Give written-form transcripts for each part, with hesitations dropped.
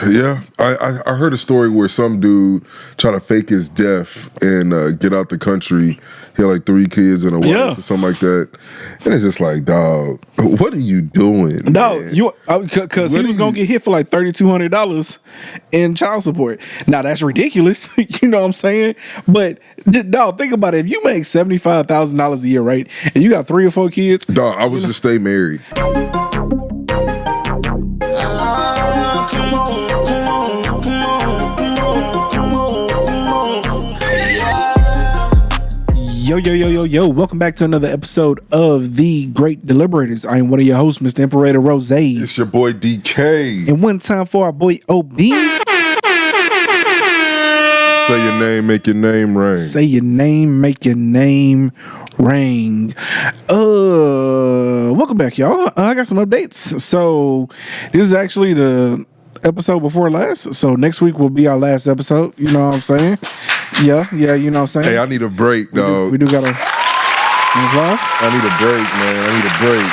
Yeah, I heard a story where some dude tried to fake his death and get out the country. He had like 3 kids and a wife or something like that. And it's just like, dog, what are you doing? No, man? Because he was going to get hit for like $3,200 in child support. Now, that's ridiculous. You know what I'm saying? But, dog, think about it. If you make $75,000 a year, right, and you got 3 or 4 kids. Dog, I was just stay married. Yo, welcome back to another episode of The Great Deliberators. I am one of your hosts, Mr. Imperator Rose. It's your boy DK. And one time for our boy OB. Say your name, make your name ring. Say your name, make your name ring. Welcome back, y'all. I got some updates. So this is actually the episode before last. So next week will be our last episode. You know what I'm saying? Yeah, you know what I'm saying? Hey, I need a break, dog. We do got a applause. I need a break, man. I need a break.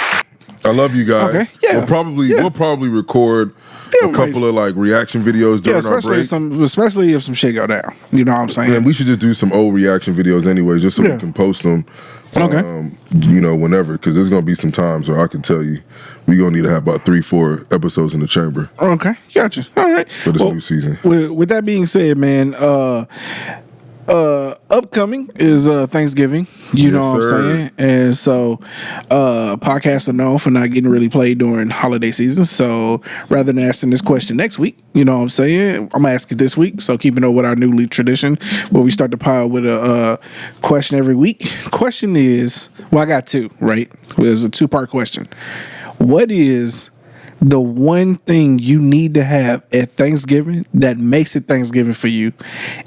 I love you guys. Okay, yeah. We'll probably record a couple of like reaction videos during our break. Especially if some shit go down. You know what I'm saying? Man, we should just do some old reaction videos anyways, just so we can post them. Okay. Whenever, because there's gonna be some times where I can tell you we're gonna need to have about 3-4 episodes in the chamber. Okay, gotcha. All right. For this new season. With that being said, man, upcoming is Thanksgiving. You know what I'm saying? And so podcasts are known for not getting really played during holiday season. So rather than asking this question next week, you know what I'm saying, I'm gonna ask it this week. So keeping up with our new tradition where we start the pod with a question every week. Question is, I got 2, right? It's a 2-part question. What is the one thing you need to have at Thanksgiving that makes it Thanksgiving for you?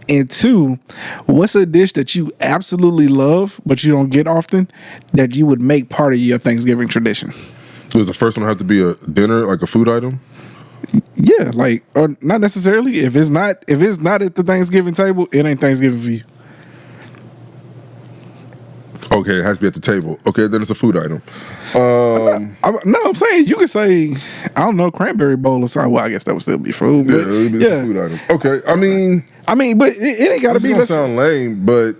And 2, what's a dish that you absolutely love but you don't get often that you would make part of your Thanksgiving tradition? Does the first one have to be a dinner, like a food item? Yeah, like, or not necessarily. If it's not at the Thanksgiving table, it ain't Thanksgiving for you. Okay, it has to be at the table. Okay, then it's a food item. I'm saying you could say, I don't know, cranberry bowl or something. Well, I guess that would still be food. But it would be a food item. Okay, I mean, but it ain't gotta be. It's gonna sound lame, but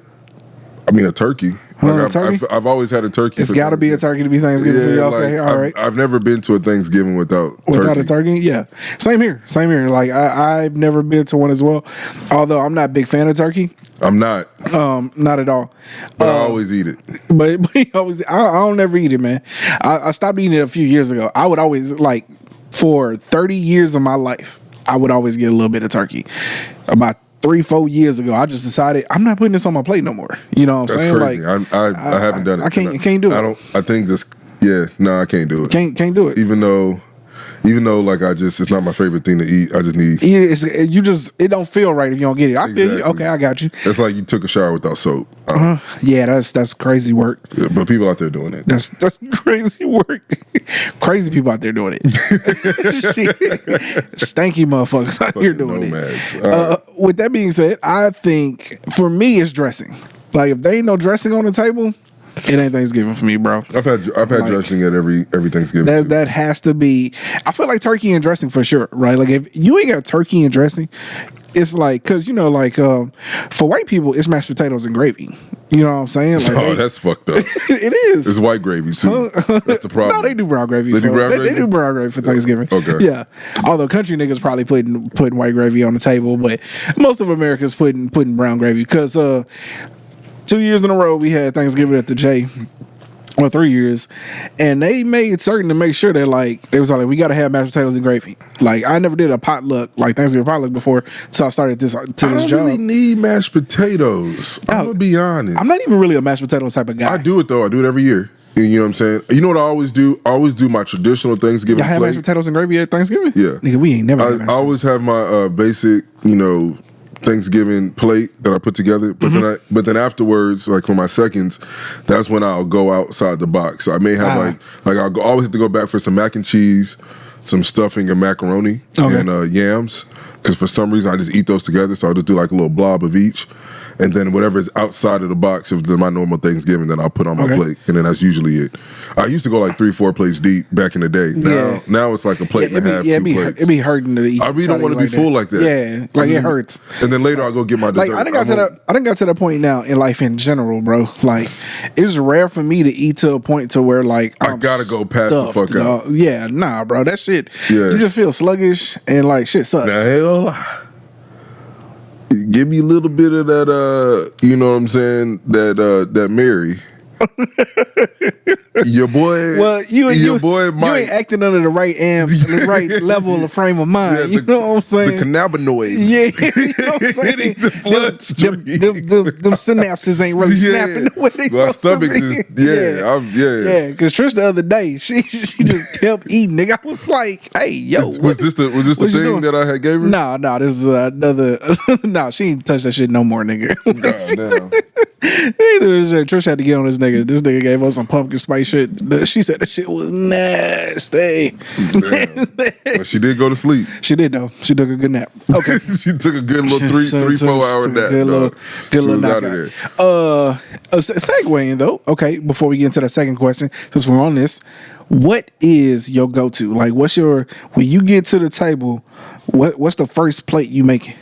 I mean a turkey. Turkey? I've always had a turkey. It's got to be a turkey to be Thanksgiving for you. Okay, all right. I've never been to a Thanksgiving without a turkey. Yeah, same here. Like I've never been to one as well. Although I'm not a big fan of turkey. I'm not. Not at all. But I always eat it. But I don't ever eat it, man. I stopped eating it a few years ago. I would always, like, for 30 years of my life, I would always get a little bit of turkey. About 3-4 years ago, I just decided I'm not putting this on my plate no more. You know what I'm saying? Crazy. Like, I haven't done it. I can't do it. I think this. Yeah, no, I can't do it. Can't do it. Even though, like, it's not my favorite thing to eat. I just need. It don't feel right if you don't get it. I feel you. Okay, I got you. It's like you took a shower without soap. Yeah, that's crazy work. Yeah, but people out there doing it. That's crazy work. Crazy people out there doing it. Stanky motherfuckers out here doing it. With that being said, I think for me it's dressing. Like if there ain't no dressing on the table, it ain't Thanksgiving for me, bro. I've had dressing at every Thanksgiving. That has to be. I feel like turkey and dressing for sure, right? Like if you ain't got turkey and dressing, it's like, because for white people it's mashed potatoes and gravy. You know what I'm saying? Like, that's fucked up. It is. It's white gravy too. That's the problem. No, they do brown gravy. They do brown gravy for Thanksgiving. Okay. Yeah. Although country niggas probably putting white gravy on the table, but most of America's putting brown gravy because 2 years in a row we had Thanksgiving at the J. Or 3 years, and they made certain to make sure that they was like, we got to have mashed potatoes and gravy. Like I never did a potluck, like Thanksgiving potluck before, until I started this job. I don't really need mashed potatoes. I'm gonna be honest. I'm not even really a mashed potatoes type of guy. I do it though. I do it every year. You know what I'm saying? You know what I always do? I always do my traditional Thanksgiving. Y'all have mashed potatoes and gravy at Thanksgiving? Yeah, nigga, we ain't never. I always have my basic, Thanksgiving plate that I put together, but then afterwards, like for my seconds, that's when I'll go outside the box. So I may have I'll always have to go back for some mac and cheese, some stuffing and macaroni and yams, because for some reason I just eat those together. So I'll just do like a little blob of each, and then whatever's outside of the box of my normal Thanksgiving, then I'll put on my plate, and then that's usually it. I used to go like 3-4 plates deep back in the day. Now it's like a plate and a half, 2 plates. It be hurting to eat. I really don't want to be full like that. Yeah, like it hurts. And then later I'll go get my dessert. Like I didn't got to that point now in life in general, bro. Like it's rare for me to eat to a point to where like I gotta go past the fuck out. Yeah, nah, bro. That shit. Yeah. You just feel sluggish and like shit sucks. Now hell, give me a little bit of that. You know what I'm saying? That Mary. Your boy, you ain't acting under the right the right level of frame of mind. Yeah, you know what I'm saying? The cannabinoids, you know what I'm saying? Hitting the bloodstream. Them synapses ain't really snapping the way they supposed to be. Because Trish the other day, she just kept eating. Nigga, I was like, hey, yo, was this the thing that I had gave her? No, this was another. No, she ain't touched that shit no more, nigga. God damn. Trish had to get on this nigga. This nigga gave us some pumpkin spice shit. She said that shit was nasty. Well, she did go to sleep. She did though. She took a good nap. Okay. She took a good little 3-4 hour nap. Good little nap. Segueing though. Okay, before we get into the second question, since we're on this, what is your go-to? Like, what's your when you get to the table? What's the first plate you making?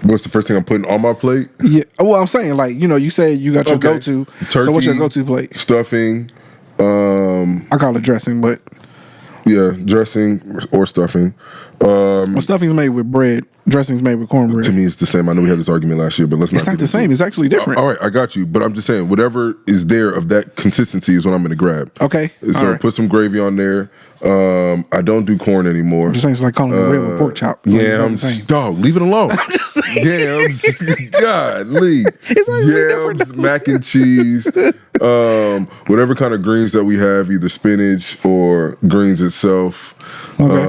What's the first thing I'm putting on my plate? Yeah. Well, I'm saying, like, you know, you said you got your go-to. Turkey, so what's your go-to plate? Stuffing. I call it dressing, but yeah, dressing or stuffing. Stuffing's made with bread. Dressing's made with cornbread. To me, it's the same. I know we had this argument last year, but let's not. It's not the same. It's actually different. All right, I got you. But I'm just saying, whatever is there of that consistency is what I'm going to grab. Okay. So put some gravy on there. I don't do corn anymore. I'm just saying it's like calling it bread with pork chop. Yeah, dog, leave it alone. I'm just saying. Godly. It's like yams, mac and cheese, whatever kind of greens that we have, either spinach or greens itself. Okay.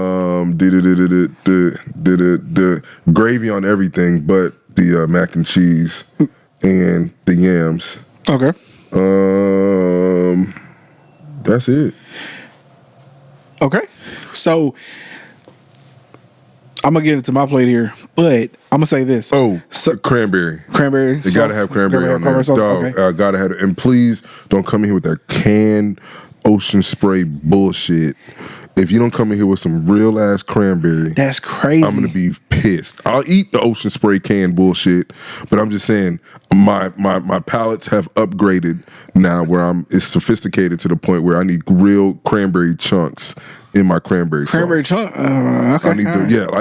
The gravy on everything, but the mac and cheese and the yams. Okay. That's it. Okay. So I'm gonna get into my plate here, but I'm gonna say this. Cranberry. Cranberry. You gotta have cranberry on there. Sauce. Dog, okay. Gotta have it. And please don't come in here with that canned Ocean Spray bullshit. If you don't come in here with some real ass cranberry, that's crazy. I'm gonna be pissed. I'll eat the Ocean Spray canned bullshit, but I'm just saying my palates have upgraded now where it's sophisticated to the point where I need real cranberry chunks in my cranberry chunk. Okay. I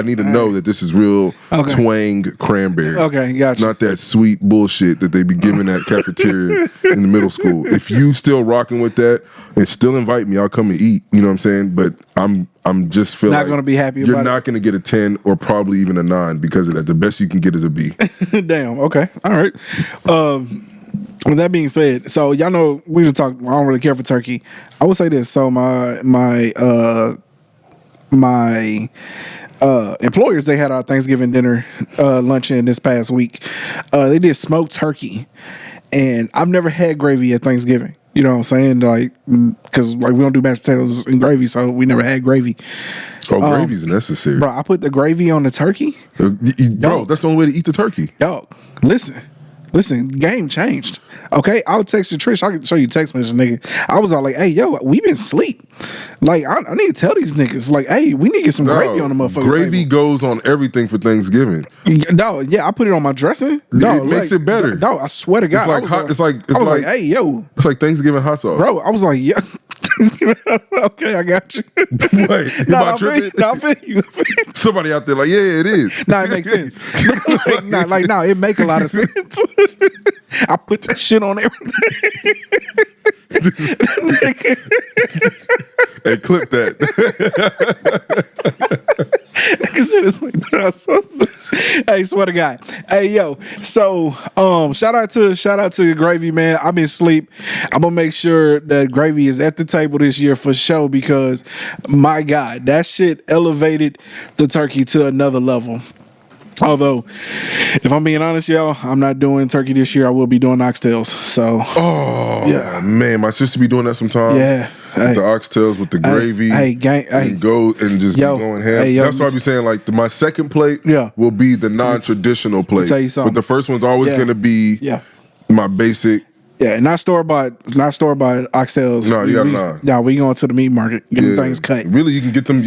need to know that this is real twang cranberry. Okay, gotcha. Not that sweet bullshit that they be giving at cafeteria in the middle school. If you still rocking with that and still invite me, I'll come and eat. You know what I'm saying? But I'm just feeling not gonna be happy. You're not gonna get a 10 or probably even a 9 because of that. The best you can get is a B. Damn. Okay. All right. With that being said, so y'all know we just talk. I don't really care for turkey. I would say this. So my employers, they had our Thanksgiving dinner luncheon this past week. They did smoked turkey, and I've never had gravy at Thanksgiving. You know what I'm saying? Like, because like we don't do mashed potatoes and gravy, so we never had gravy. Gravy's necessary, bro. I put the gravy on the turkey, bro. That's the only way to eat the turkey. Dog, listen, game changed. Okay, I'll text Trish. I can show you text message, nigga. I was all like, hey, yo, we been asleep. Like, I need to tell these niggas, like, hey, we need to get some gravy on the motherfucker. Gravy goes on everything for Thanksgiving. Dog, yeah, I put it on my dressing. Dog, it makes it better. Dog, I swear to God. It's like, hey, yo. It's like Thanksgiving hot sauce. Bro, I was like, yeah. Okay, I got you. Wait, I feel you. Somebody out there like, yeah, it is. It makes sense. It make a lot of sense. I put that shit on everything. Hey, clip that. Hey, swear to God. Hey, yo. So, shout out to Gravy, man. I've been asleep. I'm gonna make sure that Gravy is at the table this year for sure because, my God, that shit elevated the turkey to another level. Although, if I'm being honest, y'all, I'm not doing turkey this year. I will be doing oxtails. So, man, my sister be doing that sometimes. Yeah. with the oxtails with the gravy. And go and just be going ham. That's why I be saying like my second plate will be the non-traditional plate. Tell you something. But the first one's always going to be my basic. Yeah, not store bought oxtails. No, you gotta nah, we going to the meat market, get them things cut. Really, you can get them.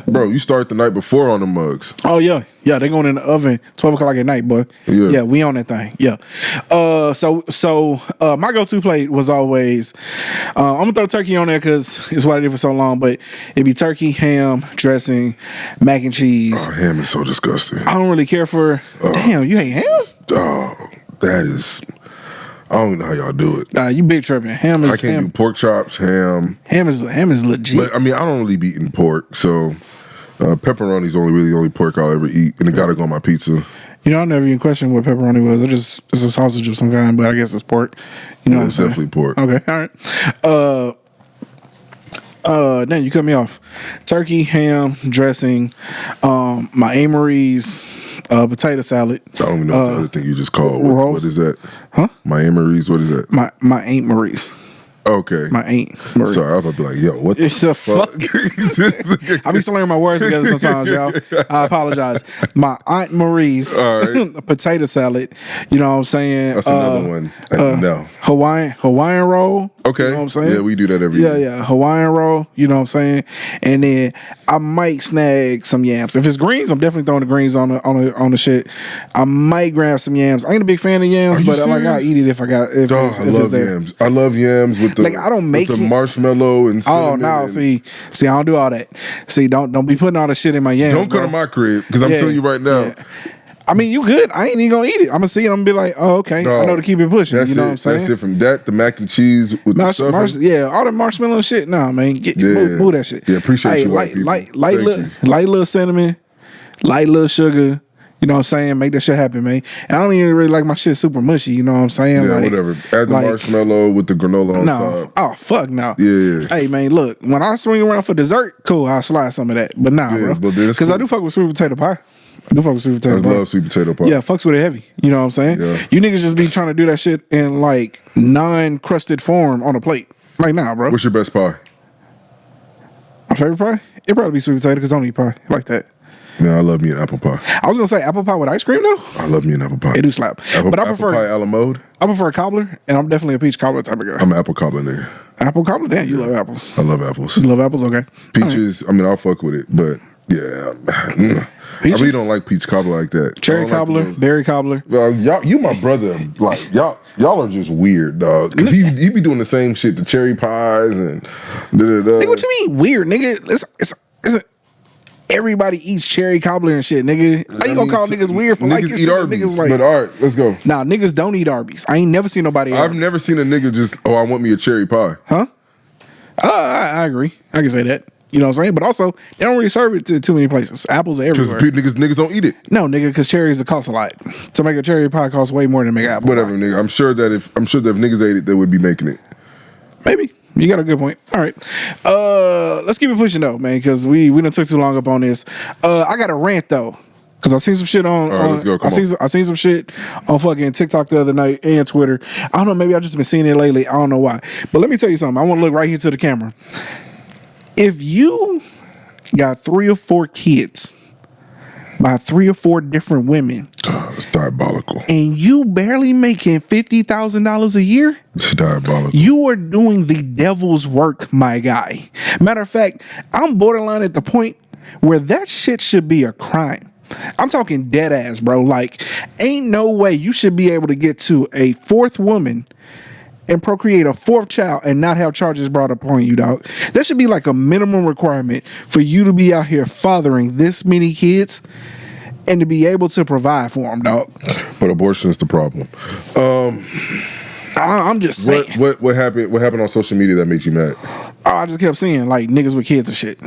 Bro. You start the night before on the mugs. Oh yeah, they going in the oven 12 o'clock at night, boy. Yeah, we on that thing. Yeah. So my go-to plate was always I'm gonna throw turkey on there because it's what I did for so long. But it'd be turkey, ham, dressing, mac and cheese. Oh, ham is so disgusting. I don't really care for. Damn, you hate ham? Oh, that is. I don't even know how y'all do it. Nah, you big tripping. Ham is. I can't do pork chops, ham. Ham is legit. But, I mean, I don't really be eating pork, so pepperoni's the only pork I'll ever eat, and it gotta go on my pizza. You know, I never even questioned what pepperoni was. It's a sausage of some kind, but I guess it's pork. You know what I'm saying? It's definitely pork. Okay, all right. Then you cut me off. Turkey, ham, dressing, my Amory's potato salad. I don't even know what the other thing you just called. What is that? Huh? My Amory's. What is that? My Aunt Marie's. Okay. My Aunt Marie. Sorry, I was about to be like, yo, what the fuck? I be slurring my words together sometimes, y'all. I apologize. My Aunt Marie's potato salad. You know what I'm saying? That's another one. No. Hawaiian roll. Okay. You know what I'm saying? Yeah, we do that every year. Yeah. Hawaiian roll. You know what I'm saying? And then I might snag some yams. If it's greens, I'm definitely throwing the greens on the shit. I might grab some yams. I ain't a big fan of yams, but I'll eat it if it's there. Yams. I love yams with the I don't make the marshmallow and cinnamon. Oh no! See, I don't do all that. See, don't be putting all the shit in my yams. Don't come to my crib because I'm telling you right now. Yeah. I mean, you good. I ain't even gonna eat it. I'm gonna see it. I'm gonna be like, oh, okay. I know to keep it pushing. You know what I'm saying? That's it. From that, the mac and cheese with the stuffing. All the marshmallow shit. Nah, man, move that shit. Yeah, appreciate you. Light little cinnamon, light little sugar. You know what I'm saying? Make that shit happen, man. And I don't even really like my shit super mushy. You know what I'm saying? Yeah, whatever. Add the marshmallow with the granola on top. Oh, fuck no. Yeah. Hey, man, look. When I swing around for dessert, cool, I'll slide some of that. But bro. Because I do fuck with sweet potato pie. I love sweet potato pie. Yeah, fucks with it heavy. You know what I'm saying? Yeah. You niggas just be trying to do that shit in, like, non-crusted form on a plate. Like, nah, bro. What's your best pie? My favorite pie? It'd probably be sweet potato because I don't eat pie like that. No, I love me an apple pie. I was gonna say apple pie with ice cream though. I love me an apple pie. It do slap. But I prefer apple pie a la mode. I prefer a cobbler, and I'm definitely a peach cobbler type of guy. I'm an apple cobbler nigga. Apple cobbler? Damn, you love apples. I love apples. You love apples? Okay. Peaches, I mean, I'll fuck with it, but yeah. I really don't like peach cobbler like that. Cherry cobbler, berry cobbler. Well, you my brother. Like y'all are just weird, dog. Cause he be doing the same shit, the cherry pies and Nigga, what you mean weird, nigga? It's everybody eats cherry cobbler and shit, nigga. How you gonna call niggas weird for liking shit? Niggas like, but all right, let's go. Nah, niggas don't eat Arby's. I ain't never seen nobody. I've never seen a nigga just, I want me a cherry pie. Huh? I agree. I can say that. You know what I'm saying? But also, they don't really serve it to too many places. Apples are everywhere. Because niggas don't eat it. No, nigga, because cherries cost a lot. To make a cherry pie costs way more than make an apple Whatever, pie. nigga. I'm sure that if niggas ate it, they would be making it. Maybe. You got a good point. All right. Let's keep it pushing though, man, because we done took too long up on this. I got a rant though. Cause I seen some shit on. All right, let's go. I seen some shit on fucking TikTok the other night and Twitter. I don't know. Maybe I just been seeing it lately. I don't know why. But let me tell you something. I want to look right here to the camera. If you got 3 or 4 kids by 3 or 4 different women, it's diabolical. And you barely making $50,000 a year, it's diabolical. You are doing the devil's work, my guy. Matter of fact, I'm borderline at the point where that shit should be a crime. I'm talking dead ass, bro. Like, ain't no way you should be able to get to a 4th woman and procreate a 4th child and not have charges brought upon you, dog. That should be like a minimum requirement for you to be out here fathering this many kids and to be able to provide for them, dog. But abortion is the problem. I'm just saying. What happened? What happened on social media that made you mad? I just kept seeing like niggas with kids and shit.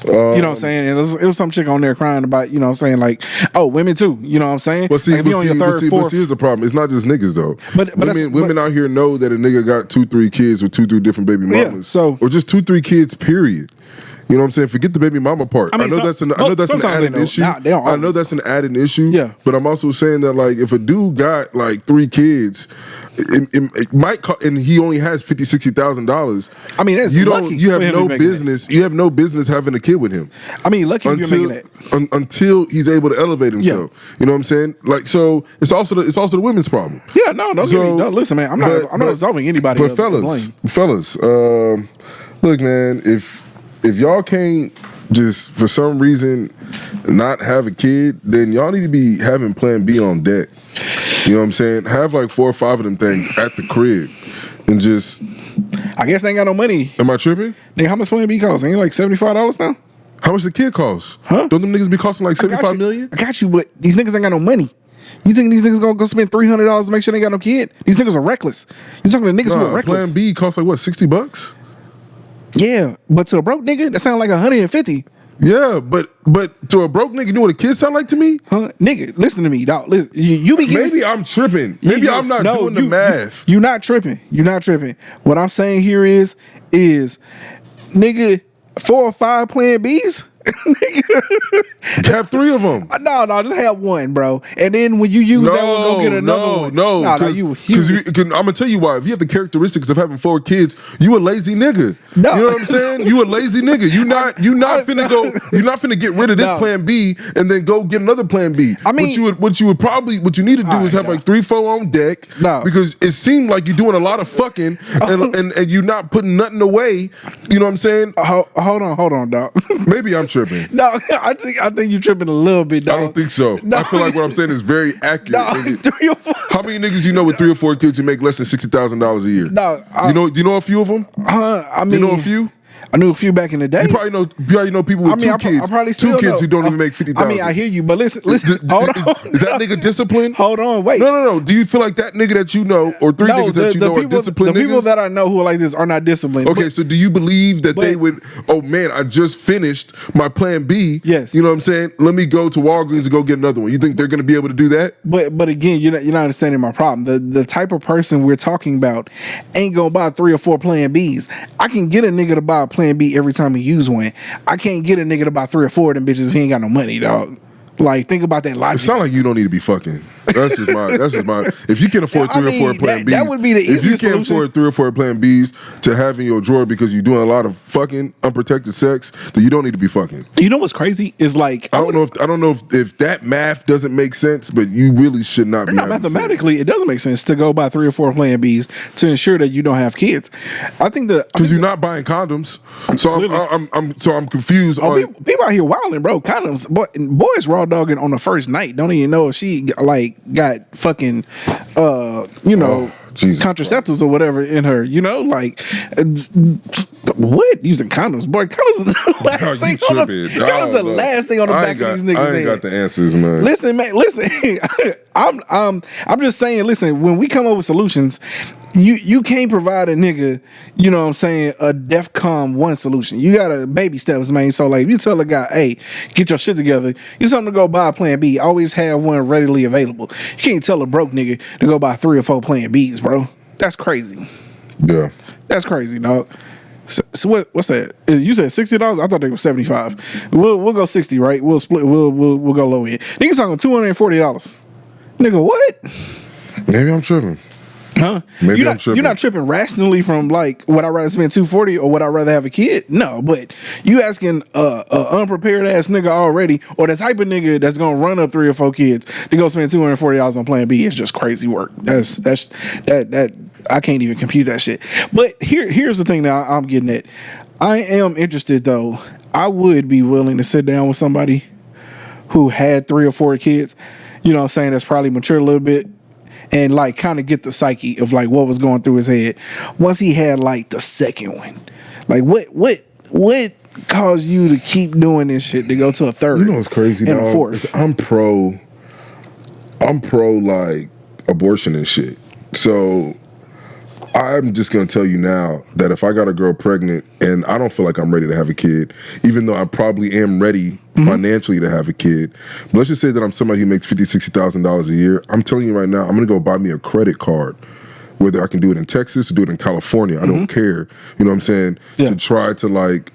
You know what I'm saying? It was some chick on there crying about, you know what I'm saying, like, oh, women too. You know what I'm saying? But see, like but here's the problem. It's not just niggas though. But women out here know that a nigga got 2-3 kids with 2-3 different baby mamas. Yeah, or just 2-3 kids, period. You know what I'm saying? Forget the baby mama part. I know that's an added issue. I know that's an added issue. Yeah. But I'm also saying that like if a dude got like 3 kids, it might and he only has $50,000-$60,000. I mean, that's lucky. You have no business. You have no business having a kid with him. I mean, lucky if you're making that until he's able to elevate himself. Yeah. You know what I'm saying? Like, so it's also the women's problem. Yeah, no, listen, man. I'm not absolving anybody. But fellas, look, man, if y'all can't just for some reason not have a kid, then y'all need to be having plan B on deck. You know what I'm saying? Have like 4 or 5 of them things at the crib and just... I guess they ain't got no money. Am I tripping? Nigga, how much plan B cost? Ain't it like $75 now? How much the kid cost? Huh? Don't them niggas be costing like $75 million? I got you, but these niggas ain't got no money. You think these niggas gonna go spend $300 to make sure they got no kid? These niggas are reckless. You talking to niggas who are reckless. Plan B costs like what, $60? Yeah, but to a broke nigga, that sound like $150. Yeah, but to a broke nigga, you know what a kid sound like to me? Huh? Nigga, listen to me, dog. Listen, you be giving, maybe I'm tripping. Maybe I'm not doing the math. You're not tripping. You're not tripping. What I'm saying here is nigga, 4 or 5 plan Bs. Have 3 of them. No, just have one, bro. And then when you use that one, go get another one. No, because I'm gonna tell you why. If you have the characteristics of having 4 kids, you a lazy nigga. No. You know what I'm saying? You a lazy nigga. You not finna get rid of this plan B and then go get another plan B. I mean, what you need to do is have like 3, 4 on deck. No, because it seemed like you're doing a lot of fucking and you're not putting nothing away. You know what I'm saying? Hold on, dog. Maybe I'm tripping. No, I think you're tripping a little bit, dog. I don't think so. No. I feel like what I'm saying is very accurate. No, 3 or 4. How many niggas you know with 3 or 4 kids who make less than $60,000 a year? No, do you know a few of them? I mean, you know a few. I knew a few back in the day. You probably know people with 2 kids. I probably still 2 kids know. Who don't even make $50,000. I mean, I hear you, but listen. Hold on. Is that nigga disciplined? Hold on, wait. No. Do you feel like that nigga that you know, or 3 niggas that you know are disciplined? The people that I know who are like this are not disciplined. Okay, so do you believe that they would? Oh man, I just finished my plan B. Yes. You know what I'm saying? Let me go to Walgreens and go get another one. You think they're going to be able to do that? But again, you're not understanding my problem. The type of person we're talking about ain't gonna buy 3 or 4 plan Bs. I can get a nigga to buy a plan B every time he use one. I can't get a nigga to buy 3 or 4 of them bitches if he ain't got no money, dog. Like, think about that logic. It sounds like you don't need to be fucking. That's just my. If you can afford 3 or 4 plan Bs, that would be the easiest If you solution. can't afford 3 or 4 plan Bs to have in your drawer because you're doing a lot of fucking unprotected sex, then you don't need to be fucking. You know what's crazy is like I don't know if that math doesn't make sense, but you really should not be. No, mathematically, it doesn't make sense to go buy 3 or 4 plan Bs to ensure that you don't have kids. I think because you're not buying condoms, so I'm confused. People out here wilding, bro. Condoms, boys raw dogging on the first night. Don't even know if she got fucking contraceptives or whatever in her, like what? Using condoms, boy. Condoms is the last thing on the last thing on the back of these niggas' head. I ain't got the answers, man. Listen, man. I'm just saying. Listen, when we come up with solutions, you can't provide a nigga, you know what I'm saying, a DEFCON 1 solution. You gotta baby steps, man. So like, if you tell a guy, hey, get your shit together, you tell him to go buy a plan B. Always have one readily available. You can't tell a broke nigga to go buy 3 or 4 plan Bs, bro. That's crazy. Yeah, that's crazy, dog. So what's that? You said $60? I thought they were $75. We'll go 60, right? We'll split. We'll go low end. Niggas talking $240. Nigga, what? Maybe I'm tripping. Huh? Maybe I'm tripping. You're not tripping rationally from like, would I rather spend $240 or would I rather have a kid? No, but you asking a unprepared ass nigga already, or the type of nigga that's gonna run up 3 or 4 kids to go spend $240 on plan B is just crazy work. That I can't even compute that shit. But here's the thing that I'm getting at. I am interested though. I would be willing to sit down with somebody who had 3 or 4 kids, you know what I'm saying, that's probably mature a little bit, and like kind of get the psyche of like what was going through his head once he had like the second one. Like what caused you to keep doing this shit to go to a third? You know what's crazy, and dog? A fourth. I'm pro like abortion and shit. So I'm just gonna tell you now that if I got a girl pregnant and I don't feel like I'm ready to have a kid, even though I probably am ready financially to have a kid, but let's just say that I'm somebody who makes $50,000-$60,000 a year. I'm telling you right now, I'm gonna go buy me a credit card, whether I can do it in Texas or do it in California. I don't care. You know what I'm saying? Yeah. To try to like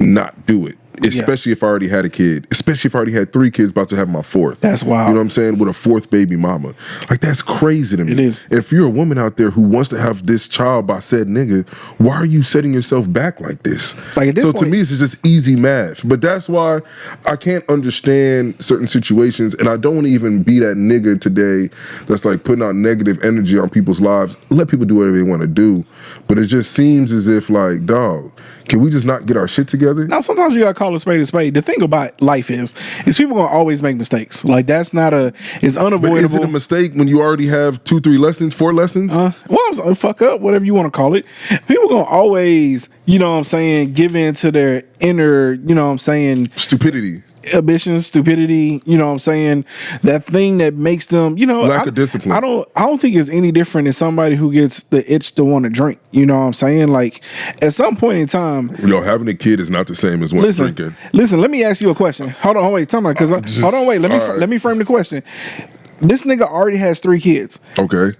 not do it. Especially if I already had a kid. Especially if I already had 3 kids, about to have my 4th. That's wild. You know what I'm saying? With a 4th baby mama. Like, that's crazy to me. It is. If you're a woman out there who wants to have this child by said nigga, why are you setting yourself back like this? Like, at this point, to me, it's just easy math. But that's why I can't understand certain situations, and I don't want to even be that nigga today that's like putting out negative energy on people's lives. Let people do whatever they want to do. But it just seems as if, like, dog, can we just not get our shit together? Now, sometimes you gotta call a spade a spade. The thing about life is people gonna always make mistakes. Like, that's not it's unavoidable. But is it a mistake when you already have 2, 3 lessons, 4 lessons? Well, I'm sorry, fuck up, whatever you want to call it. People gonna always, you know what I'm saying, give in to their inner, you know what I'm saying, stupidity. Ambition, stupidity, you know what I'm saying? That thing that makes them, you know, lack of discipline. I don't think it's any different than somebody who gets the itch to want to drink. You know what I'm saying? Like, at some point in time, having a kid is not the same as drinking. Listen, let me ask you a question. Hold on, wait, time out, because hold on, wait, let me frame the question. This nigga already has 3 kids. Okay.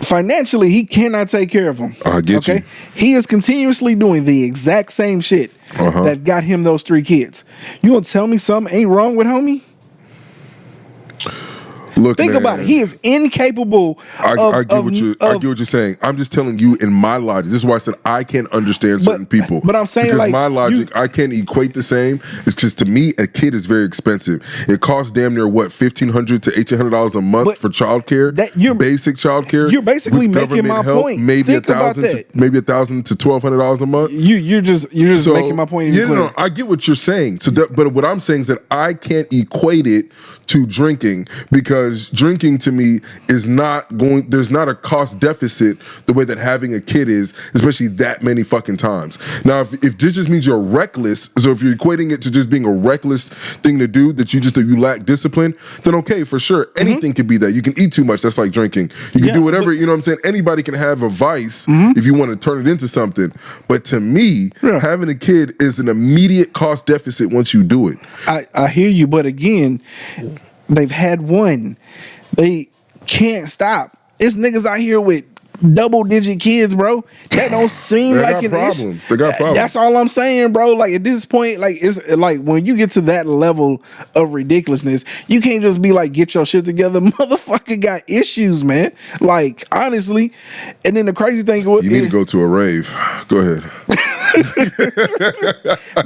Financially, he cannot take care of them. I get you. He is continuously doing the exact same shit that got him those 3 kids. You gonna tell me something ain't wrong with homie? Look, think about it. He is incapable. I get what you're saying. I'm just telling you in my logic. This is why I said I can't understand certain people. But I'm saying, because like, my logic, I can't equate the same. It's just, to me, a kid is very expensive. It costs damn near what, $1,500 to $1,800 a month for childcare. Basic childcare. You're basically making my point. Maybe $1,000 to $1,200 a month. You're just making my point. No, I get what you're saying. But what I'm saying is that I can't equate it to drinking, because drinking to me is there's not a cost deficit the way that having a kid is, especially that many fucking times. Now, if this just means you're reckless, so if you're equating it to just being a reckless thing to do, that you lack discipline, then okay, for sure, anything can be that. You can eat too much, that's like drinking. You can do whatever, you know what I'm saying? Anybody can have a vice if you want to turn it into something. But to me, having a kid is an immediate cost deficit once you do it. I hear you, but again, they've had one. They can't stop. It's niggas out here with double-digit kids, bro. That don't seem like an issue. They got problems. That's all I'm saying, bro. Like, at this point, like, it's like when you get to that level of ridiculousness, you can't just be like, get your shit together. Motherfucker got issues, man. Like, honestly. And then the crazy thing, you need to go to a rave. Go ahead.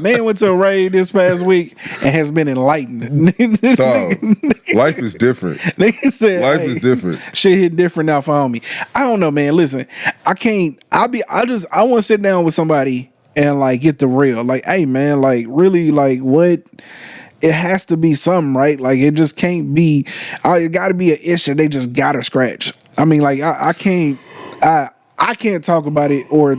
Man went to a rave this past week and has been enlightened. Life is different. Nigga said, life is different. Shit hit different now for homie. I don't know, man. Listen, I want to sit down with somebody and like get the real. Like, hey, man, like, really, like, what? It has to be something, right? Like, it just can't be. It got to be an issue. They just got to scratch. I mean, like, I can't talk about it or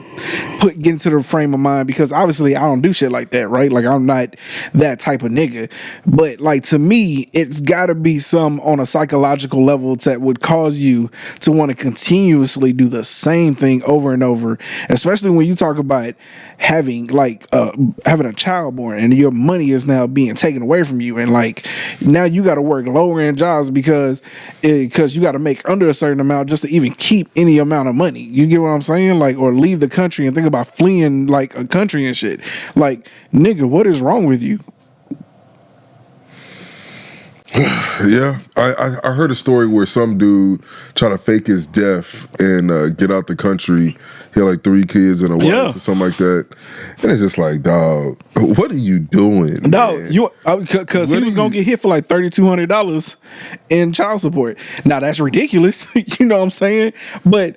get into the frame of mind, because obviously I don't do shit like that, right? Like, I'm not that type of nigga. But like, to me, it's gotta be some on a psychological level that would cause you to want to continuously do the same thing over and over, especially when you talk about having a child born and your money is now being taken away from you, and like, now you got to work lower end jobs because you got to make under a certain amount just to even keep any amount of money. You get what I'm saying? Like, or leave the country and think about fleeing like a country and shit. Like, nigga, what is wrong with you? Yeah, I heard a story where some dude tried to fake his death and get out the country. He had like 3 kids and a wife or something like that. And it's just like, dog, what are you doing? No, because he was gonna get hit for like $3,200 in child support. Now that's ridiculous. You know what I'm saying? But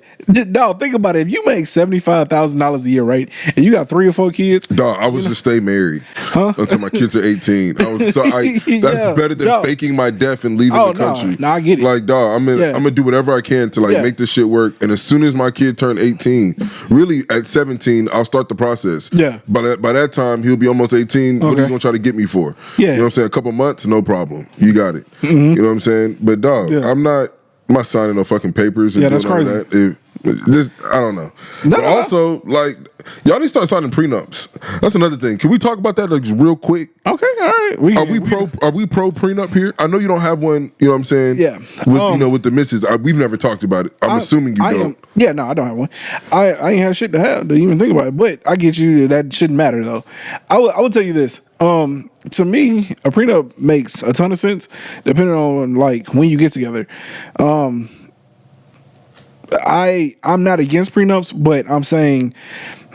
dog, think about it. If you make $75,000 a year, right, and you got 3 or 4 kids, dog, I was just stay married until my kids are 18. That's better than faking my death and leaving the country. No, I get it. Like, dog, I'm gonna do whatever I can to like make this shit work. And as soon as my kid turned 18, really at 17, I'll start the process. Yeah. By that time, he'll be almost 18. What are you gonna try to get me for? Yeah. You know what I'm saying? A couple months, no problem. You got it. You know what I'm saying? But dog, I'm not signing no fucking papers and doing that's crazy. all that. I don't know. But also, like, y'all need to start signing prenups. That's another thing. Can we talk about that like real quick? Okay, all right. Are we pro prenup here? I know you don't have one. You know what I'm saying? Yeah. With with the missus, we've never talked about it. I'm assuming you don't. No, I don't have one. I ain't have shit to have to even think about it. But I get you that shouldn't matter though. I will tell you this. To me, a prenup makes a ton of sense depending on like when you get together. I'm not against prenups, but I'm saying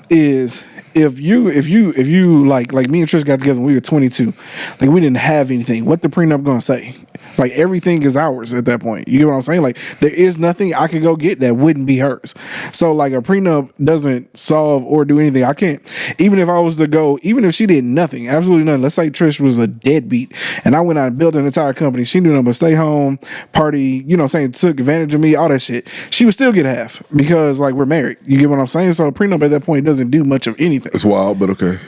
is if you like me and Trish got together when we were 22, like we didn't have anything. What the prenup gonna say? Like everything is ours at that point. You get what I'm saying? Like there is nothing I could go get that wouldn't be hers. So like a prenup doesn't solve or do anything. I can't, even if I was to go, even if she did nothing, absolutely nothing. Let's say Trish was a deadbeat and I went out and built an entire company. She knew nothing but stay home, party, you know what I'm saying, took advantage of me, all that shit. She would still get half because like we're married. You get what I'm saying? So a prenup at that point doesn't do much of anything. It's wild, but okay.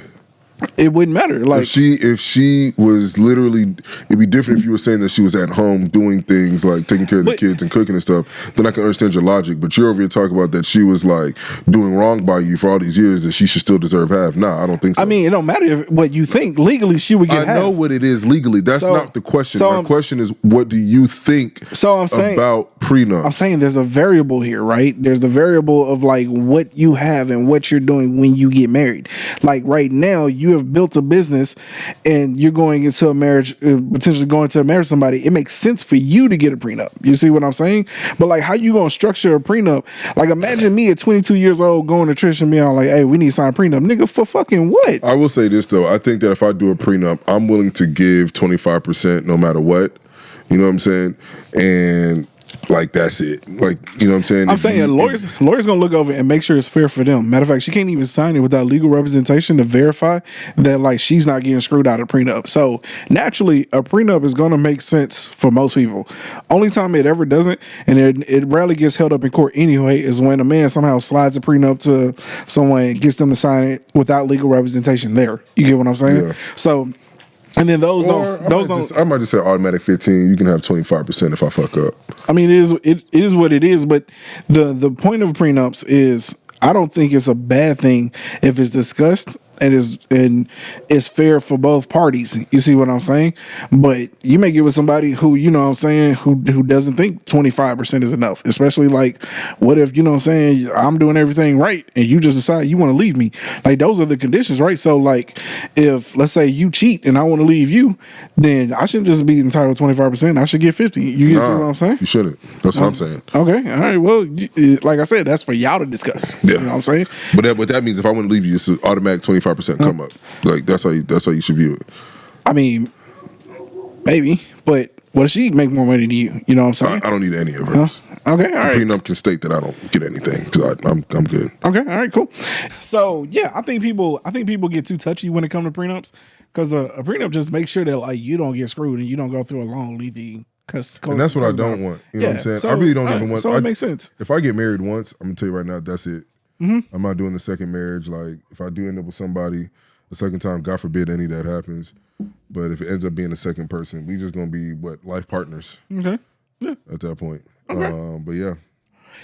It wouldn't matter. Like if she was literally, it'd be different if you were saying that she was at home doing things like taking care of the kids and cooking and stuff. Then I can understand your logic. But you're over here talking about that she was like doing wrong by you for all these years that she should still deserve half. Nah, I don't think so. I mean, it don't matter what you think. Legally, she would get half. I know what it is legally. That's not the question. My question is, what do you think about prenup? I'm saying there's a variable here, right? There's the variable of like what you have and what you're doing when you get married. Like right now, you have built a business and you're going into a marriage, potentially going to a marriage with somebody. It makes sense for you to get a prenup. You see what I'm saying? But like, how you gonna structure a prenup? Like, imagine me at 22 years old going to Trish and being like, "Hey, we need to sign a prenup, nigga." For fucking what? I will say this though. I think that if I do a prenup, I'm willing to give 25% no matter what. You know what I'm saying? And like that's it. Like, you know what I'm saying? I'm saying lawyers gonna look over and make sure it's fair for them. Matter of fact, she can't even sign it without legal representation to verify that like she's not getting screwed out of prenup. So naturally, a prenup is gonna make sense for most people. Only time it ever doesn't, and it rarely gets held up in court anyway, is when a man somehow slides a prenup to someone and gets them to sign it without legal representation there. You get what I'm saying? Yeah. So. And then I might just say automatic 15. You can have 25% if I fuck up. I mean, it is what it is. But the point of prenups is, I don't think it's a bad thing if it's discussed and is fair for both parties. You see what I'm saying? But you may get with somebody who, you know what I'm saying, who doesn't think 25% is enough. Especially like, what if, you know what I'm saying, I'm doing everything right and you just decide you want to leave me. Like, those are the conditions, right? So like, if let's say you cheat and I want to leave you, then I shouldn't just be entitled to 25%. I should get 50. You get what I'm saying? You shouldn't. That's what I'm saying. Okay. All right. Well, like I said, that's for y'all to discuss. Yeah. You know what I'm saying? But that means if I want to leave you, it's an automatic 25% come up. Like that's how you should view it. I mean, maybe, but what if she make more money than you? You know what I'm saying? I don't need any of hers. Okay, all right. Prenup can state that I don't get anything because I'm good. Okay, all right, cool. So yeah, I think people get too touchy when it comes to prenups because a prenup just makes sure that like you don't get screwed and you don't go through a long lengthy. And that's what I don't want. You know what I'm saying? So, I really don't even want. So it makes sense. If I get married once, I'm gonna tell you right now, that's it. Mm-hmm. I'm not doing the second marriage. Like if I do end up with somebody the second time, God forbid any of that happens. But if it ends up being a second person, we just gonna be life partners. Okay. Yeah. At that point. Okay. But yeah.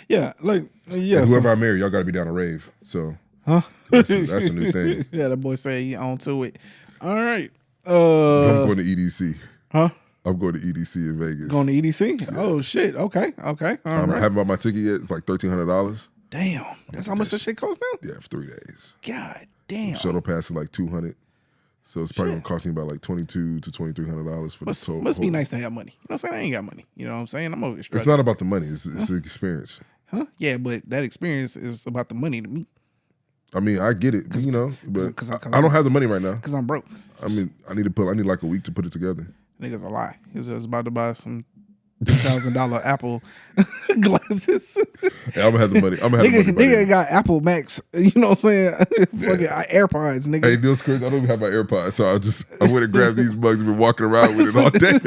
Yeah. Like yeah. And whoever I marry, y'all gotta be down to rave. So that's a new thing. Yeah, that boy say he on to it. All right. I'm going to EDC. Huh? I'm going to EDC in Vegas. Going to EDC? Yeah. Oh shit. Okay. All right. I haven't bought my ticket yet. It's like $1,300. Damn. That's how much that shit costs now? Yeah, for 3 days. God damn. Shuttle pass is like $200. So it's probably gonna cost me about like $2,200 to $2,300 for the total. Must be nice to have money. You know what I'm saying? I ain't got money. You know what I'm saying? I'm over here. It's not about the money. It's the experience. Huh? Yeah, but that experience is about the money to me. I mean, I get it, you know, but cause I don't have the money right now. Because I'm broke. I mean, I need like a week to put it together. Niggas a lie. He's just about to buy some $2,000 Apple glasses. Yeah, I'm gonna have the money. Nigga got Apple Max. You know what I'm saying? Fucking AirPods, nigga. Hey, Chris, I don't even have my AirPods, so I went and grabbed these bugs and been walking around with it all day.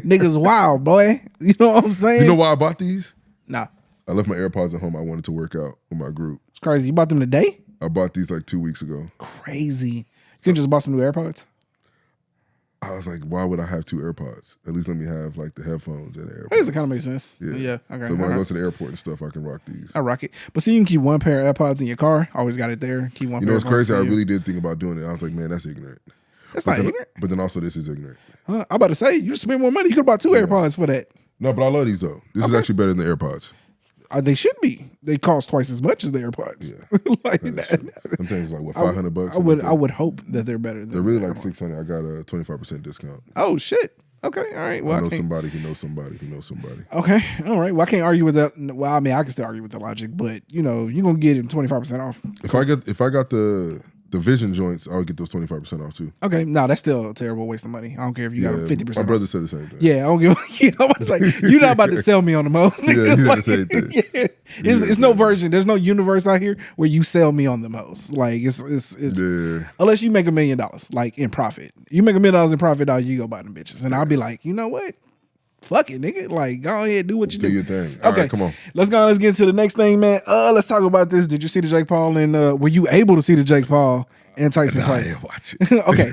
Niggas wild, boy. You know what I'm saying? You know why I bought these? Nah. I left my AirPods at home. I wanted to work out with my group. It's crazy. You bought them today? I bought these like 2 weeks ago. Crazy. You can just buy some new AirPods? I was like, why would I have 2 AirPods? At least let me have like the headphones and the AirPods. That doesn't kind of make sense. Yeah. Okay. So when I go to the airport and stuff, I can rock these. I rock it. But see, you can keep one pair of AirPods in your car. Always got it there. Keep one. You know, it's crazy. I really did think about doing it. I was like, man, that's ignorant. That's not ignorant. But then also, this is ignorant. I'm about to say, you spend more money. You could have bought 2 AirPods for that. No, but I love these though. This is actually better than the AirPods. They should be. They cost twice as much as the AirPods. Yeah, like that. Sometimes like what, $500. I would hope that they're better. They're really like $600. I got a 25% discount. Oh shit. Okay. All right. Well, I know somebody who knows somebody who knows somebody. Okay. All right. Well, I can't argue with that. Well, I mean, I can still argue with the logic, but you know, you're gonna get him 25% off. If I got the Vision joints, I would get those 25% off too. Okay, no, that's still a terrible waste of money. I don't care if you got 50%. My brother said the same thing. Yeah, I don't give. I was like, you're not about to sell me on the most. Yeah, he like, said the same thing. Yeah. It's no version. There's no universe out here where you sell me on the most. Like it's unless you make $1 million like in profit. You make $1 million in profit, you go buy them bitches, and I'll be like, you know what? Fuck it, nigga. Like, go ahead, do what you do. Do your thing. Okay, right, come on. Let's go. Let's get into the next thing, man. Let's talk about this. Did you see the Jake Paul and were you able to see the Jake Paul and Tyson fight? I didn't watch it. Okay,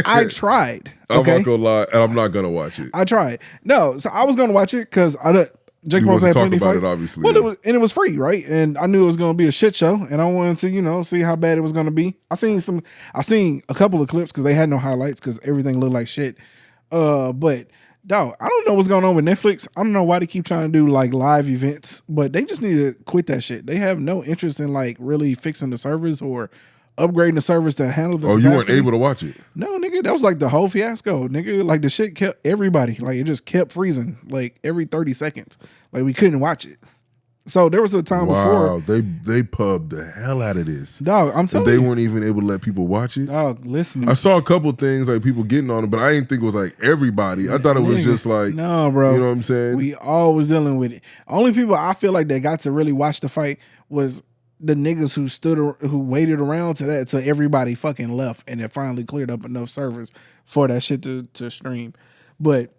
I tried. Okay? I'm not gonna lie, and I'm not gonna watch it. I tried. No, so I was gonna watch it because Jake Paul had plenty of fights. It, obviously. Well, it was free, right? And I knew it was gonna be a shit show, and I wanted to, see how bad it was gonna be. I seen a couple of clips because they had no highlights because everything looked like shit. But dog, I don't know what's going on with Netflix. I don't know why they keep trying to do like live events, but they just need to quit that shit. They have no interest in like really fixing the servers or upgrading the servers to handle the capacity. You weren't able to watch it? No, nigga, that was like the whole fiasco, nigga. Like the shit kept everybody, like it just kept freezing like every 30 seconds. Like we couldn't watch it. So there was a time before. They pubbed the hell out of this. Dog, I'm telling you. They weren't even able to let people watch it. Dog, listen. I saw a couple things like people getting on it, but I didn't think it was like everybody. I thought it was just like, no, bro. You know what I'm saying? We all was dealing with it. Only people I feel like that got to really watch the fight was the niggas who waited around till everybody fucking left and it finally cleared up enough servers for that shit to stream. But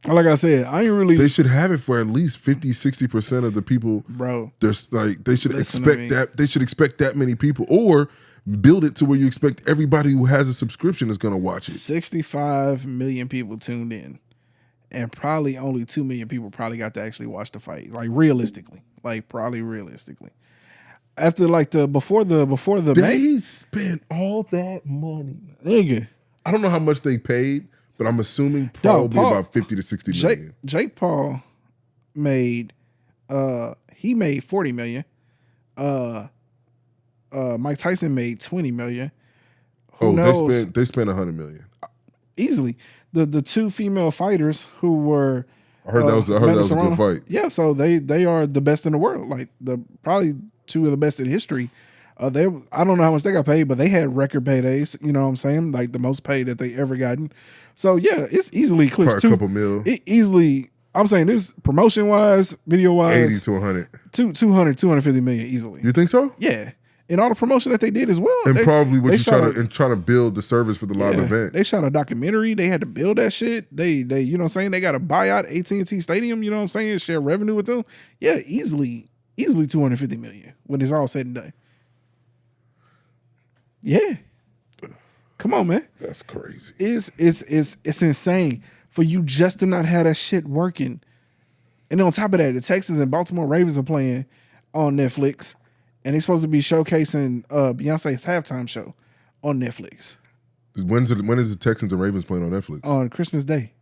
like I said, I ain't really. They should have it for at least 50-60% of the people. Bro, there's like they should expect that. They should expect that many people, or build it to where you expect everybody who has a subscription is going to watch it. 65 million people tuned in, and probably only 2 million people probably got to actually watch the fight. Like realistically, after like before the they spent all that money, nigga. I don't know how much they paid. But I'm assuming probably about 50 to 60 million. Jake Paul made he made 40 million. Mike Tyson made 20 million. Who knows? They spent 100 million. Easily. The 2 female fighters who were I heard that was a good fight. Yeah, so they are the best in the world. Like probably 2 of the best in history. I don't know how much they got paid, but they had record paydays. You know what I'm saying? Like the most pay that they ever gotten. So yeah, it's easily clips. Probably a couple mil. Easily. I'm saying this promotion wise, video wise, 80 to 100, 250 million easily. You think so? Yeah, and all the promotion that they did as well. And probably what you trying to build the service for the live event. They shot a documentary. They had to build that shit. They you know what I'm saying? They got to buy out AT&T Stadium. You know what I'm saying? Share revenue with them. Yeah, easily 250 million when it's all said and done. Yeah. Come on, man. That's crazy. It's insane for you just to not have that shit working. And then on top of that, the Texans and Baltimore Ravens are playing on Netflix, and they're supposed to be showcasing Beyonce's halftime show on Netflix. When is the Texans and Ravens playing on Netflix? On Christmas Day.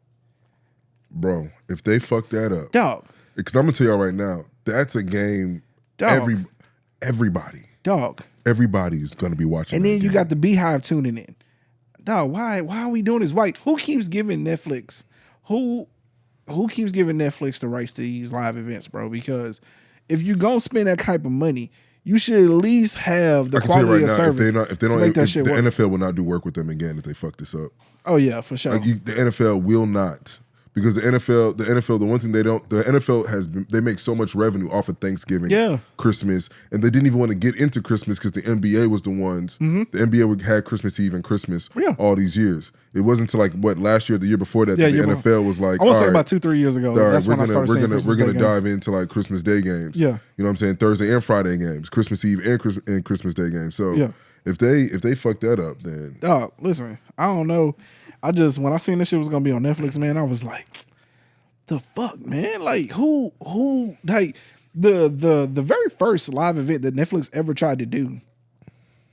Bro, if they fuck that up. Dog. Because I'm going to tell y'all right now, that's a game everybody. Dog. Everybody's going to be watching. And then you got the Beehive tuning in. Dog, why are we doing this? Who keeps giving Netflix? Who keeps giving Netflix the rights to these live events, bro? Because if you're going to spend that type of money, you should at least have the quality of service. If the NFL will not do work with them again if they fuck this up. Oh yeah, for sure. The NFL will not. Because the NFL, the one thing the NFL they make so much revenue off of Thanksgiving, Christmas, and they didn't even want to get into Christmas because the NBA was the ones. Mm-hmm. The NBA had Christmas Eve and Christmas all these years. It wasn't until like last year, the year before that, the NFL was like, I want to say about 2-3 years ago. That's when I started saying we're gonna dive into like Christmas Day games. Yeah, you know what I'm saying, Thursday and Friday games, Christmas Eve and Christmas Day games. So if they fuck that up, then listen, I don't know. when I seen this shit was gonna be on Netflix, man, I was like, the fuck, man? Like who like the very first live event that Netflix ever tried to do,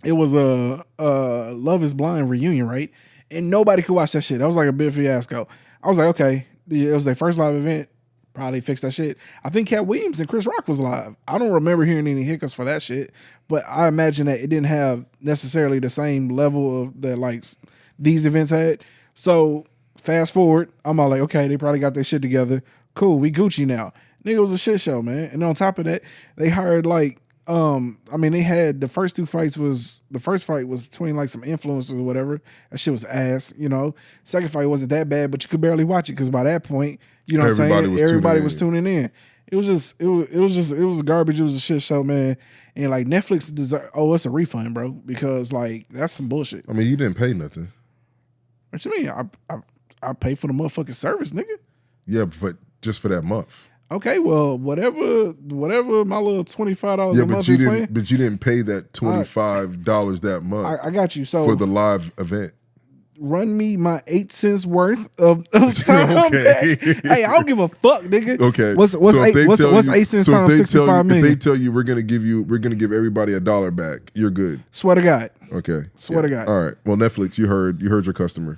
it was a Love Is Blind reunion, right? And nobody could watch that shit. That was like a big fiasco. I was like, okay, it was their first live event. Probably fix that shit. I think Cat Williams and Chris Rock was live. I don't remember hearing any hiccups for that shit, but I imagine that it didn't have necessarily the same level of that like these events had. So fast forward, I'm all like, okay, they probably got their shit together. Cool, we Gucci now. Nigga, it was a shit show, man. And on top of that, they hired like, they had the first fight was between like some influencers or whatever. That shit was ass, you know. Second fight wasn't that bad, but you could barely watch it because by that point, you know what I'm saying? Everybody was tuning in. It was garbage. It was a shit show, man. And like Netflix it's a refund, bro, because like that's some bullshit. I mean, you didn't pay nothing. What you mean? I paid for the motherfucking service, nigga. Yeah, but just for that month. Okay, well, whatever my little $25 a month is paying. But you didn't pay that $25 that month. I got you. So for the live event. Run me my 8 cents worth of time. Okay. Hey, I don't give a fuck, nigga. Okay. What's 8 cents times 65 million? If they tell you we're gonna give everybody $1 back, you're good. Swear to God. Okay. Swear to God. All right. Well, Netflix, you heard your customer.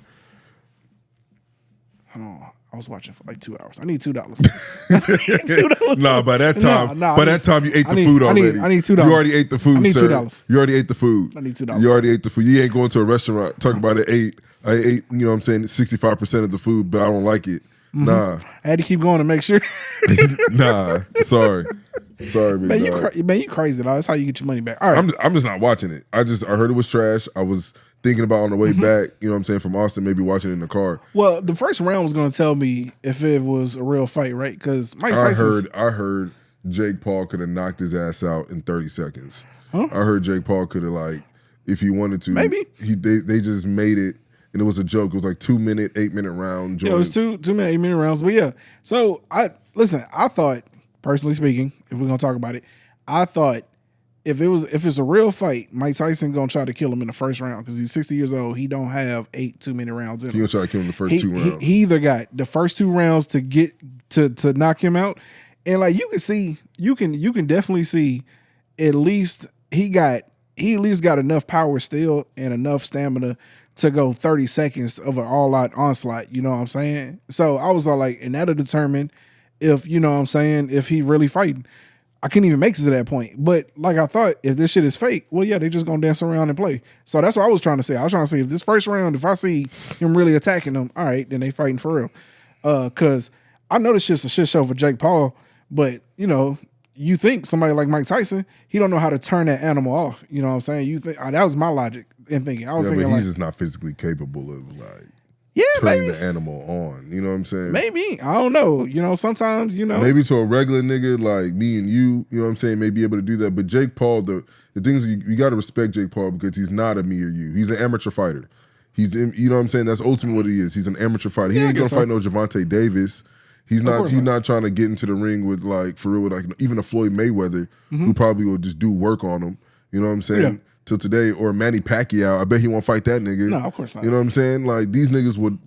Oh, I was watching for like 2 hours. I need $2. $2. Nah, by that time you ate the food already. I need $2. You already ate the food. I need sir. $2. You already ate the food. I need $2. You already ate the food. You ain't going to a restaurant. Talk about it. I ate, you know what I'm saying, 65% of the food, but I don't like it. Mm-hmm. Nah. I had to keep going to make sure. Nah. Sorry, man. You crazy, dog. That's how you get your money back. All right. I'm just not watching it. I heard it was trash. I was thinking about on the way back, you know what I'm saying, from Austin, maybe watching it in the car. Well, the first round was going to tell me if it was a real fight, right? Because Mike Tyson. I heard Jake Paul could have knocked his ass out in 30 seconds. Huh? I heard Jake Paul could have, like, if he wanted to. Maybe. They just made it, and it was a joke. It was like 2 minute, 8 minute round. Yeah, it was 2 minute, 8 minute rounds. But yeah, so I thought, personally speaking, if we're going to talk about it, I thought if it's a real fight, Mike Tyson gonna try to kill him in the first round because he's 60 years old. He don't have 8 2-minute rounds in him. He gonna try to kill him in the first 2 rounds. He either got the first 2 rounds to get to knock him out, and like you can definitely see at least he at least got enough power still and enough stamina to go 30 seconds of an all-out onslaught. You know what I'm saying? So I was all like, and that'll determine if, you know what I'm saying, if he really fighting. I couldn't even make it to that point. But like I thought, if this shit is fake, well, yeah, they just gonna dance around and play. So that's what I was trying to say. I was trying to say if this first round, if I see him really attacking them, all right, then they fighting for real. Cause I know this shit's a shit show for Jake Paul, but you know, you think somebody like Mike Tyson, he don't know how to turn that animal off. You know what I'm saying? You think that was my logic in thinking. I was thinking but he's like, just not physically capable of like turning the animal on. You know what I'm saying? Maybe. I don't know. You know, sometimes, you know. Maybe to a regular nigga like me and you know what I'm saying, may be able to do that. But Jake Paul, the things you got to respect Jake Paul because he's not a me or you. He's an amateur fighter. You know what I'm saying? That's ultimately what he is. He's an amateur fighter. He ain't gonna fight no Javante Davis. He's not trying to get into the ring with like, for real, with like even a Floyd Mayweather who probably will just do work on him. You know what I'm saying? Yeah. Till today, or Manny Pacquiao, I bet he won't fight that nigga. No, of course not. You know what I'm saying? Like these niggas would,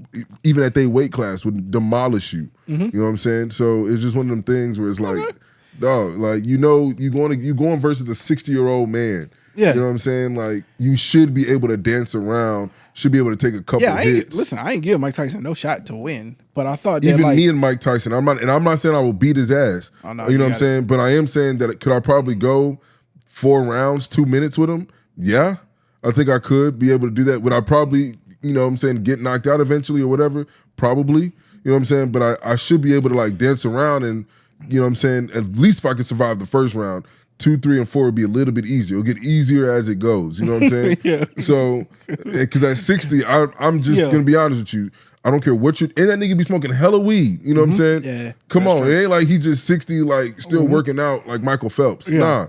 even at their weight class, would demolish you. You know what I'm saying? So it's just one of them things where it's like, dog, like you going versus a 60-year-old man. Yeah. You know what I'm saying? Like you should be able to dance around, should be able to take a couple hits. Listen, I ain't give Mike Tyson no shot to win, but I thought that even me and Mike Tyson, I'm not saying I will beat his ass. Oh, no, you know what I'm saying? But I am saying that could I probably go 4 rounds, 2 minutes with him? Yeah, I think I could be able to do that. Would I probably, you know what I'm saying, get knocked out eventually or whatever? Probably. You know what I'm saying? But I should be able to like dance around and, you know what I'm saying, at least if I could survive the first round, 2, 3, and 4 would be a little bit easier. It'll get easier as it goes. You know what I'm saying? Yeah. So, because at 60, I'm just going to be honest with you. I don't care what and that nigga be smoking hella weed. You know what I'm saying? Yeah. Come on. True. It ain't like he just 60, like still working out like Michael Phelps. Yeah. Nah.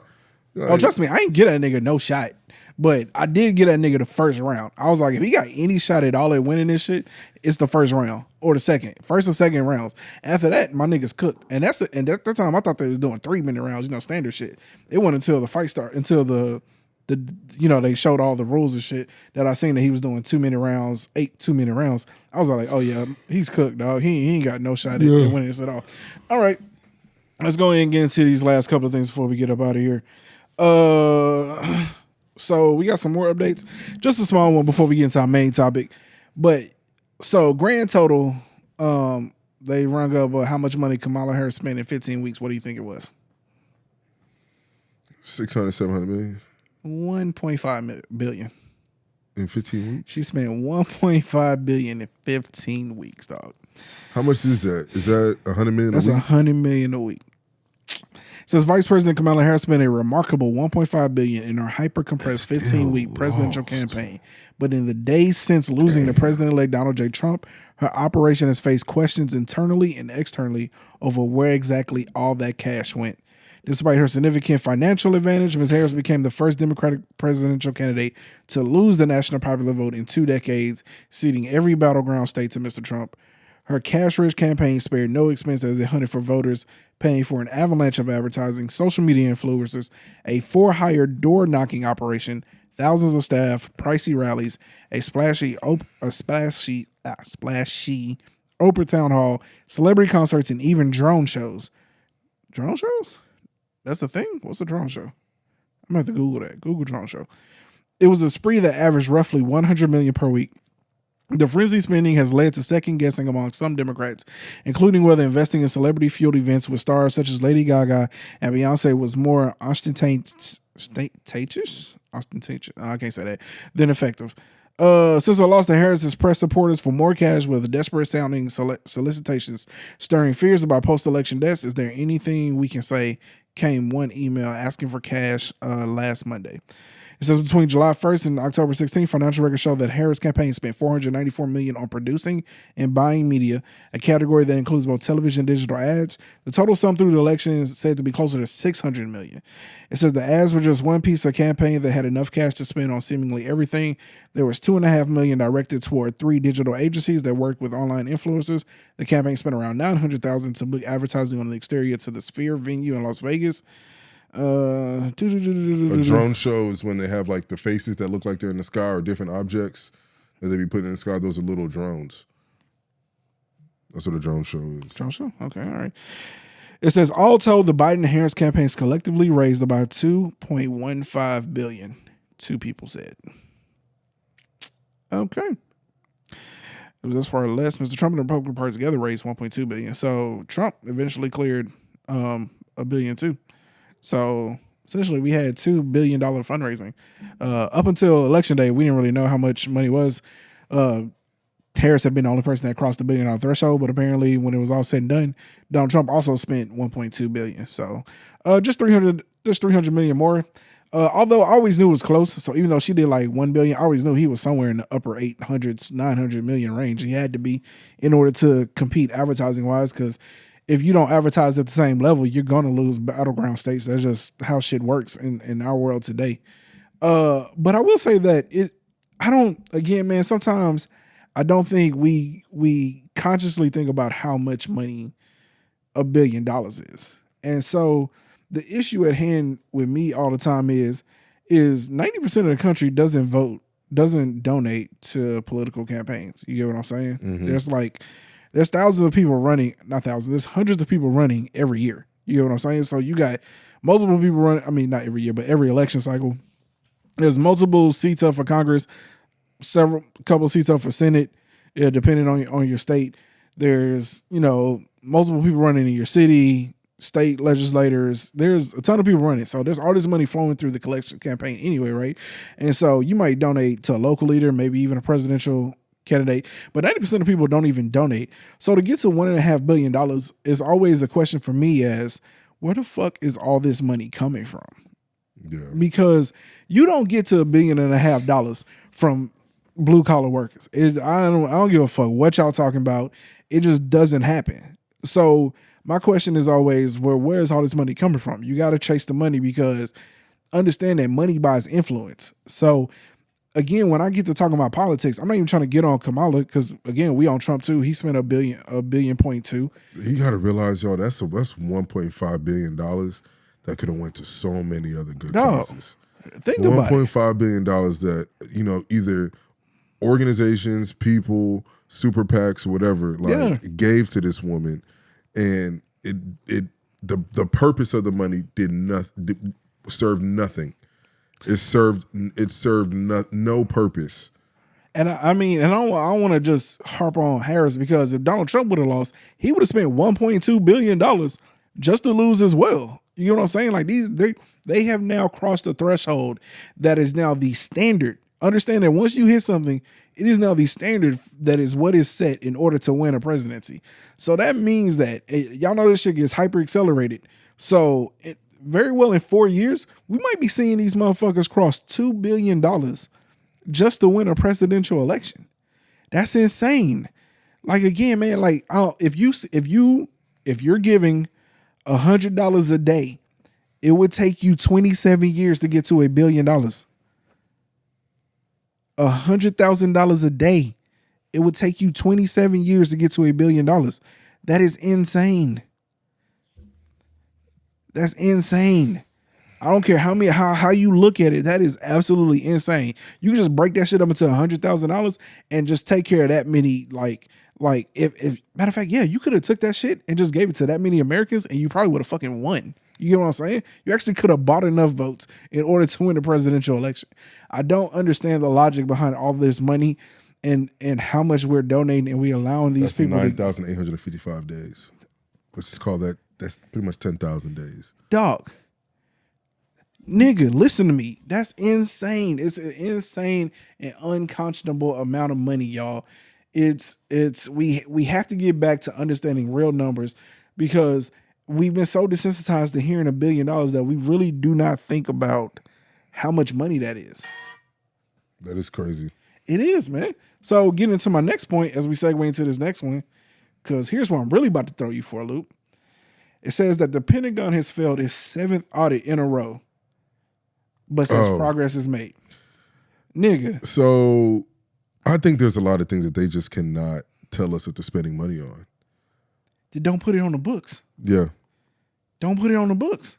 Oh, trust me, I ain't get that nigga no shot. But I did get that nigga the first round. I was like, if he got any shot at all at winning this shit, it's the first round or the second. First and second rounds. After that, my niggas cooked. And at that time, I thought they was doing 3-minute rounds, you know, standard shit. It wasn't until the fight started, until the they showed all the rules and shit that I seen that he was doing 2 minute rounds, 2 minute rounds. I was like, oh yeah, he's cooked, dog. He ain't got no shot at winning this at all. All right, let's go ahead and get into these last couple of things before we get up out of here. So we got some more updates, just a small one before we get into our main topic. But so grand total, they rung up how much money Kamala Harris spent in 15 weeks. What do you think it was? 600, 700 million. 1.5 billion. In 15 weeks? She spent 1.5 billion in 15 weeks, dog. How much is that? Is that 100 million That's a week? 100 million a week. Says Vice President Kamala Harris spent a remarkable 1.5 billion in her hyper-compressed 15-week presidential campaign. But in the days since losing to President-elect Donald J. Trump, her operation has faced questions internally and externally over where exactly all that cash went. Despite her significant financial advantage, Ms. Harris became the first Democratic presidential candidate to lose the national popular vote in 2 decades, ceding every battleground state to Mr. Trump. Her cash-rich campaign spared no expense as it hunted for voters, paying for an avalanche of advertising, social media influencers, a for-hire door-knocking operation, thousands of staff, pricey rallies, a splashy Oprah town hall, celebrity concerts, and even drone shows. Drone shows? That's a thing? What's a drone show? I'm gonna have to Google that. Google drone show. It was a spree that averaged roughly 100 million per week. The frenzy spending has led to second guessing among some Democrats, including whether investing in celebrity-fueled events with stars such as Lady Gaga and Beyonce was more ostentatious, I can't say that, than effective. Since her loss to Harris's press supporters for more cash with desperate-sounding solicitations, stirring fears about post-election deaths, is there anything we can say? Came one email asking for cash last Monday. It says between July 1st and October 16th, financial records show that Harris' campaign spent $494 million on producing and buying media, a category that includes both television and digital ads. The total sum through the election is said to be closer to $600 million. It says the ads were just one piece of campaign that had enough cash to spend on seemingly everything. There was $2.5 million directed toward 3 digital agencies that work with online influencers. The campaign spent around $900,000 to book advertising on the exterior to the Sphere venue in Las Vegas. A drone show is when they have like the faces that look like they're in the sky or different objects that they be putting in the sky. Those are little drones. That's what a drone show is. Drone show? Okay, all right. It says all told, the Biden-Harris campaigns collectively raised about $2.15 billion. 2 people said. Okay. It was as far less. Mr. Trump and the Republican Party together raised $1.2 billion. So Trump eventually cleared $1 billion too. So essentially, we had $2 billion fundraising. Up until Election Day, we didn't really know how much money was. Harris had been the only person that crossed the $1 billion threshold, but apparently, when it was all said and done, Donald Trump also spent $1.2 billion. So just 300 million more. Although I always knew it was close. So even though she did like $1 billion, I always knew he was somewhere in the upper 800s, 900 million range. He had to be in order to compete advertising wise, because if you don't advertise at the same level, you're going to lose battleground states. That's just how shit works in our world today. But I will say that sometimes I don't think we consciously think about how much money $1 billion is. And so the issue at hand with me all the time is 90% of the country doesn't donate to political campaigns. You get what I'm saying? Mm-hmm. There's thousands of people running, not thousands, there's hundreds of people running every year. You know what I'm saying? So you got multiple people running, I mean, not every year, but every election cycle. There's multiple seats up for Congress, couple seats up for Senate, depending on your state. There's, multiple people running in your city, state legislators. There's a ton of people running. So there's all this money flowing through the collection campaign anyway, right? And so you might donate to a local leader, maybe even a presidential candidate, but 90% of people don't even donate. So to get to $1.5 billion is always a question for me as, where the fuck is all this money coming from? Yeah. Because you don't get to $1.5 billion from blue collar workers. I don't give a fuck what y'all talking about. It just doesn't happen. So my question is always, where is all this money coming from? You got to chase the money, because understand that money buys influence. So again, when I get to talking about politics, I'm not even trying to get on Kamala, because again, we on Trump too. He spent $1.2 billion. You got to realize, y'all, that's $1.5 billion that could have went to so many other good causes. Think about it. $1.5 billion that, either organizations, people, super PACs, whatever, gave to this woman, and the purpose of the money served nothing. It served no purpose. And I don't want to just harp on Harris, because if Donald Trump would have lost, he would have spent $1.2 billion just to lose as well. You know what I'm saying? Like they have now crossed the threshold that is now the standard. Understand that once you hit something, it is now the standard that is what is set in order to win a presidency. So that means that y'all know this shit gets hyper accelerated. So very well in 4 years, we might be seeing these motherfuckers cross $2 billion just to win a presidential election. That's insane. Like, again, man, like if you're giving $100 a day, it would take you 27 years to get to $1 billion. $100,000 a day, it would take you 27 years to get to $1 billion. That is insane. That's insane. I don't care how you look at it. That is absolutely insane. You can just break that shit up into $100,000 and just take care of that many. Like if matter of fact, yeah, you could have took that shit and just gave it to that many Americans, and you probably would have fucking won. You get what I'm saying? You actually could have bought enough votes in order to win the presidential election. I don't understand the logic behind all this money and how much we're donating, and we allowing these people. 9,855 days. Let's just call that. That's pretty much 10,000 days. Dog. Nigga, listen to me. That's insane. It's an insane and unconscionable amount of money, y'all. We have to get back to understanding real numbers, because we've been so desensitized to hearing $1 billion that we really do not think about how much money that is. That is crazy. It is, man. So getting into my next point as we segue into this next one, because here's what I'm really about to throw you for a loop. It says that the Pentagon has failed its 7th audit in a row, but says progress is made. Nigga. So I think there's a lot of things that they just cannot tell us that they're spending money on. They don't put it on the books. Yeah. Don't put it on the books.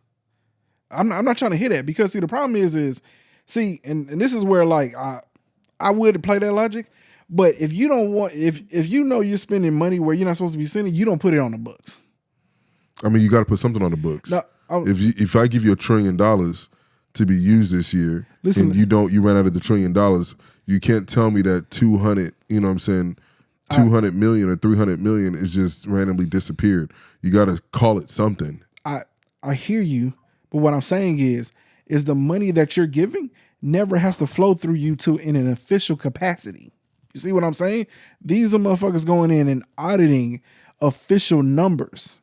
I'm not trying to hit that, because see, the problem is and this is where like I would play that logic, but if you don't want, if you know you're spending money where you're not supposed to be spending, you don't put it on the books. I mean, you got to put something on the books. No, if I give you $1 trillion to be used this year, and you ran out of the $1 trillion, you can't tell me that 200, you know what I'm saying, 200 million or 300 million is just randomly disappeared. You got to call it something. I hear you, but what I'm saying is the money that you're giving never has to flow through you in an official capacity. You see what I'm saying? These are motherfuckers going in and auditing official numbers.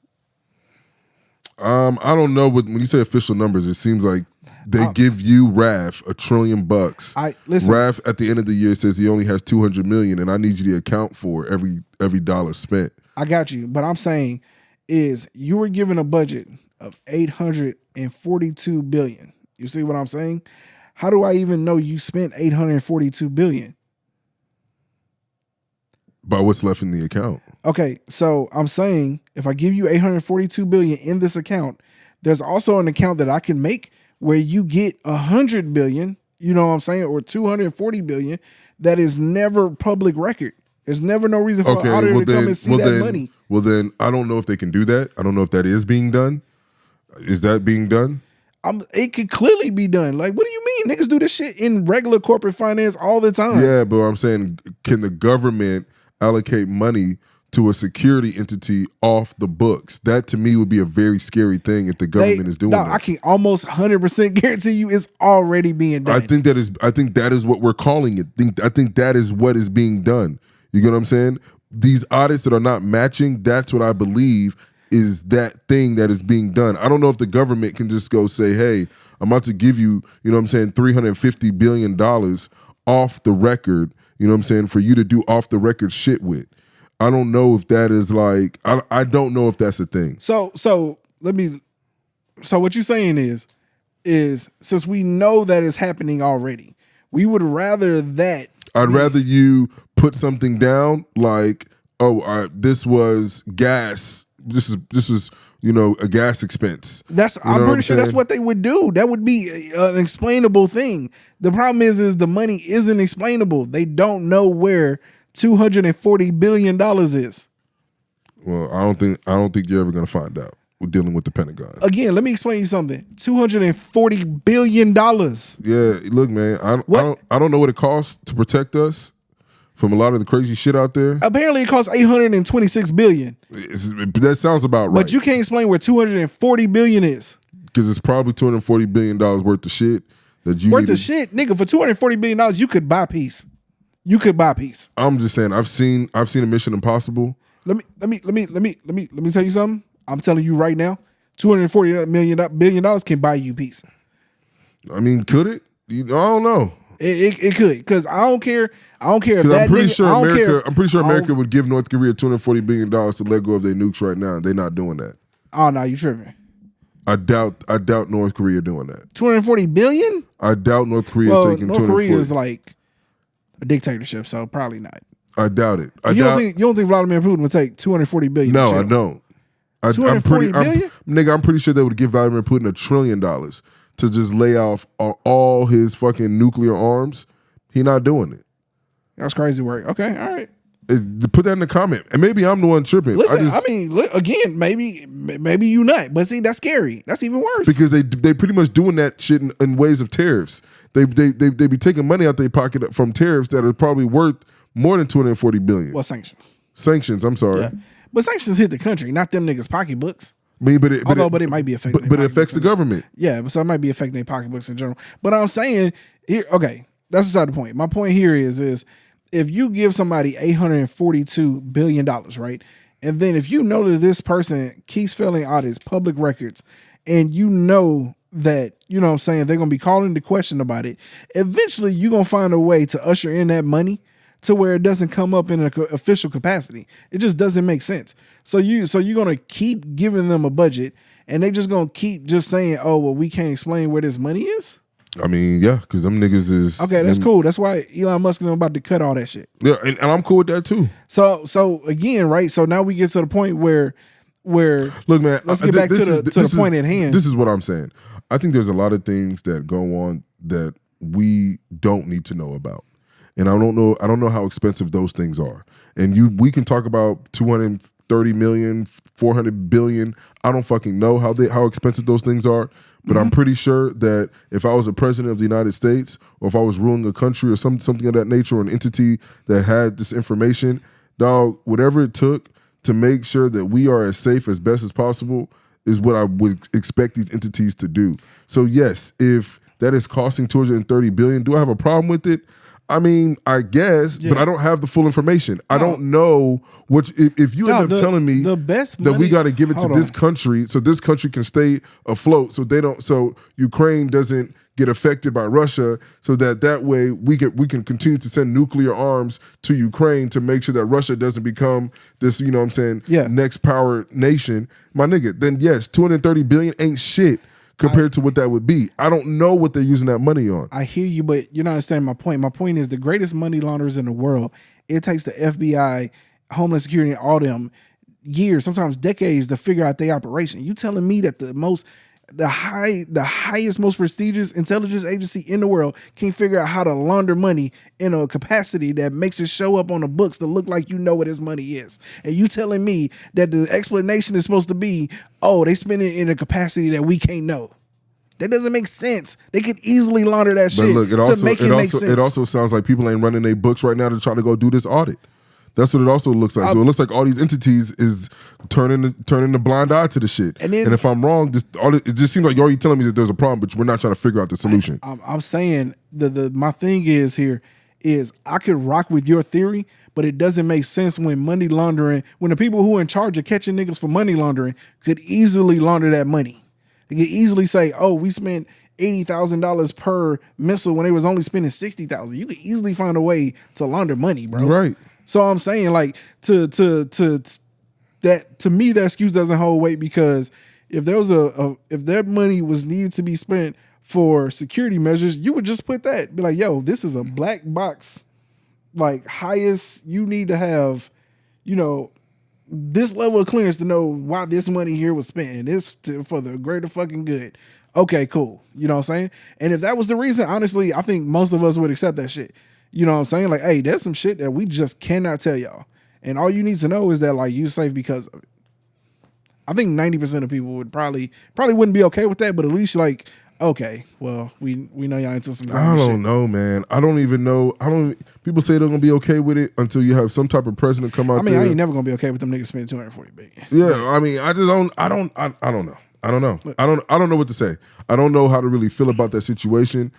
I don't know, but when you say official numbers, it seems like they give you RAF $1 trillion. RAF at the end of the year says he only has 200 million, and I need you to account for every dollar spent. I got you, but I'm saying is you were given a budget of 842 billion. You see what I'm saying? How do I even know you spent 842 billion? By what's left in the account. Okay, so I'm saying if I give you 842 billion in this account, there's also an account that I can make where you get 100 billion, you know what I'm saying, or 240 billion that is never public record. There's never no reason for an auditor to come and see that money. Well, then I don't know if they can do that. I don't know if that is being done. Is that being done? It could clearly be done. Like, what do you mean? Niggas do this shit in regular corporate finance all the time. Yeah, but I'm saying, can the government allocate money to a security entity off the books? That to me would be a very scary thing if the government is doing that. I can almost 100% guarantee you it's already being done. I think that is what we're calling it. I think that is what is being done. You get what I'm saying? These audits that are not matching, that's what I believe is that thing that is being done. I don't know if the government can just go say, hey, I'm about to give you, you know what I'm saying, $350 billion off the record, you know what I'm saying, for you to do off the record shit with. I don't know if that is like, I don't know if that's a thing. So what you're saying is since we know that is happening already, we would rather that. I'd rather you put something down like, this was gas a gas expense. I'm pretty sure that's what they would do. That would be an explainable thing. The problem is the money isn't explainable. They don't know where $240 billion is. Well, I don't think you're ever gonna find out. We're dealing with the Pentagon. Again, let me explain you something. $240 billion. Yeah, look, man, I don't know what it costs to protect us from a lot of the crazy shit out there. Apparently it costs $826 billion. That sounds about right. But you can't explain where $240 billion is. Because it's probably $240 billion worth of shit that you worth of shit, nigga. For $240 billion, you could buy peace. You could buy peace. I'm just saying, I've seen a Mission Impossible. Let me tell you something. I'm telling you right now, $240 billion can buy you peace. I mean, could it? I don't know. It could, because I don't care. I don't care if that. I'm pretty sure America would give North Korea $240 billion to let go of their nukes right now. They're not doing that. Oh no, you tripping. I doubt North Korea doing that. $240 billion? I doubt North Korea taking North 240. Korea is like a dictatorship, so probably not. I doubt it. You don't think Vladimir Putin would take $240 billion? No, I don't. $240 billion? Nigga, I'm pretty sure they would give Vladimir Putin $1 trillion to just lay off all his fucking nuclear arms. He not doing it. That's crazy work. Okay, all right. Put that in the comment, and maybe I'm the one tripping. Listen, again, maybe you not, but see, that's scary. That's even worse because they pretty much doing that shit in ways of tariffs. They be taking money out their pocket from tariffs that are probably worth more than $240 billion. Well, sanctions. Sanctions. I'm sorry, but sanctions hit the country, not them niggas' pocketbooks. But it might be affecting. But it affects the government. Yeah, so it might be affecting their pocketbooks in general. But I'm saying here, okay, that's beside the point. My point here is if you give somebody $842 billion, right? And then if you know that this person keeps failing audits, public records, and you know that, you know what I'm saying, they're going to be calling into question about it, eventually you're going to find a way to usher in that money to where it doesn't come up in an official capacity. It just doesn't make sense. So you're going to keep giving them a budget and they just going to keep just saying, oh, well, we can't explain where this money is? I mean, yeah, because them niggas is... Okay, that's cool. That's why Elon Musk is about to cut all that shit. Yeah, and I'm cool with that too. So again, right? So now we get to the point where look, man, let's get back to the point at hand. This is what I'm saying. I think there's a lot of things that go on that we don't need to know about. And I don't know how expensive those things are. And we can talk about 230 million, 400 billion. I don't fucking know how expensive those things are. But I'm pretty sure that if I was a president of the United States, or if I was ruling a country or something of that nature, or an entity that had this information, dog, whatever it took to make sure that we are as safe as best as possible is what I would expect these entities to do. So yes, if that is costing $230 billion, do I have a problem with it? I mean, I guess, but I don't have the full information. I don't know what if you end up telling me that we got to give it to this country so this country can stay afloat, so Ukraine doesn't get affected by Russia, so that way we can continue to send nuclear arms to Ukraine to make sure that Russia doesn't become this, you know what I'm saying, next power nation. My nigga, then yes, $230 billion ain't shit compared to what that would be. I don't know what they're using that money on. I hear you, but you're not understanding my point. My point is the greatest money launderers in the world, it takes the FBI, Homeland Security, and all them years, sometimes decades to figure out their operation. You telling me that the highest, most prestigious intelligence agency in the world can't figure out how to launder money in a capacity that makes it show up on the books to look like you know what his money is. And you telling me that the explanation is supposed to be, oh, they spend it in a capacity that we can't know. That doesn't make sense. They could easily launder that shit to make it make sense. It also sounds like people ain't running their books right now to try to go do this audit. That's what it also looks like. So it looks like all these entities is turning the blind eye to the shit. And if I'm wrong, it just seems like you're already telling me that there's a problem, but we're not trying to figure out the solution. I'm saying my thing is I could rock with your theory, but it doesn't make sense when money laundering, when the people who are in charge of catching niggas for money laundering could easily launder that money. They could easily say, oh, we spent $80,000 per missile when they was only spending $60,000. You could easily find a way to launder money, bro. Right. So I'm saying, like, to me, that excuse doesn't hold weight, because if there was if that money was needed to be spent for security measures, you would just put that, be like, yo, this is a black box, like highest, you need to have, you know, this level of clearance to know why this money here was spent and this for the greater fucking good. Okay, cool. You know what I'm saying? And if that was the reason, honestly, I think most of us would accept that shit. You know what I'm saying? Like, hey, there's some shit that we just cannot tell y'all. And all you need to know is that like you safe because of it. I think 90% of people would probably wouldn't be okay with that, but at least like, okay, well, we know y'all into some. I don't know, man. I don't even know. People say they're gonna be okay with it until you have some type of president come out. I ain't never gonna be okay with them niggas spending $240 billion. Yeah, I mean, I just don't. I don't know. I don't know. I don't know what to say. I don't know how to really feel about that situation.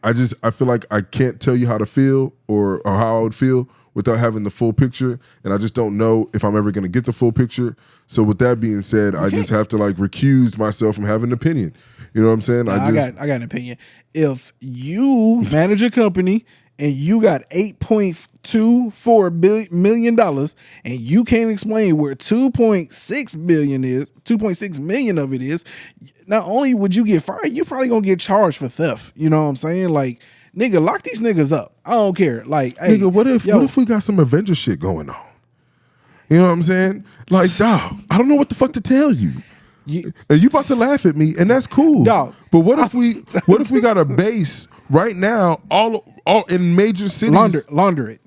I feel like I can't tell you how to feel or how I would feel without having the full picture, and I just don't know if I'm ever going to get the full picture. So with that being said, I just have to like recuse myself from having an opinion. You know what I'm saying? I got an opinion. If you manage a company and you got $8.24 million and you can't explain where 2.6 million of it is, not only would you get fired, you probably gonna get charged for theft. You know what I'm saying? Like, nigga, lock these niggas up. I don't care. Like, hey, nigga, what if we got some Avengers shit going on? You know what I'm saying? Like, dog, I don't know what the fuck to tell you. And you about to laugh at me, and that's cool. Dog, but what if we got a base right now, all in major cities? Launder it.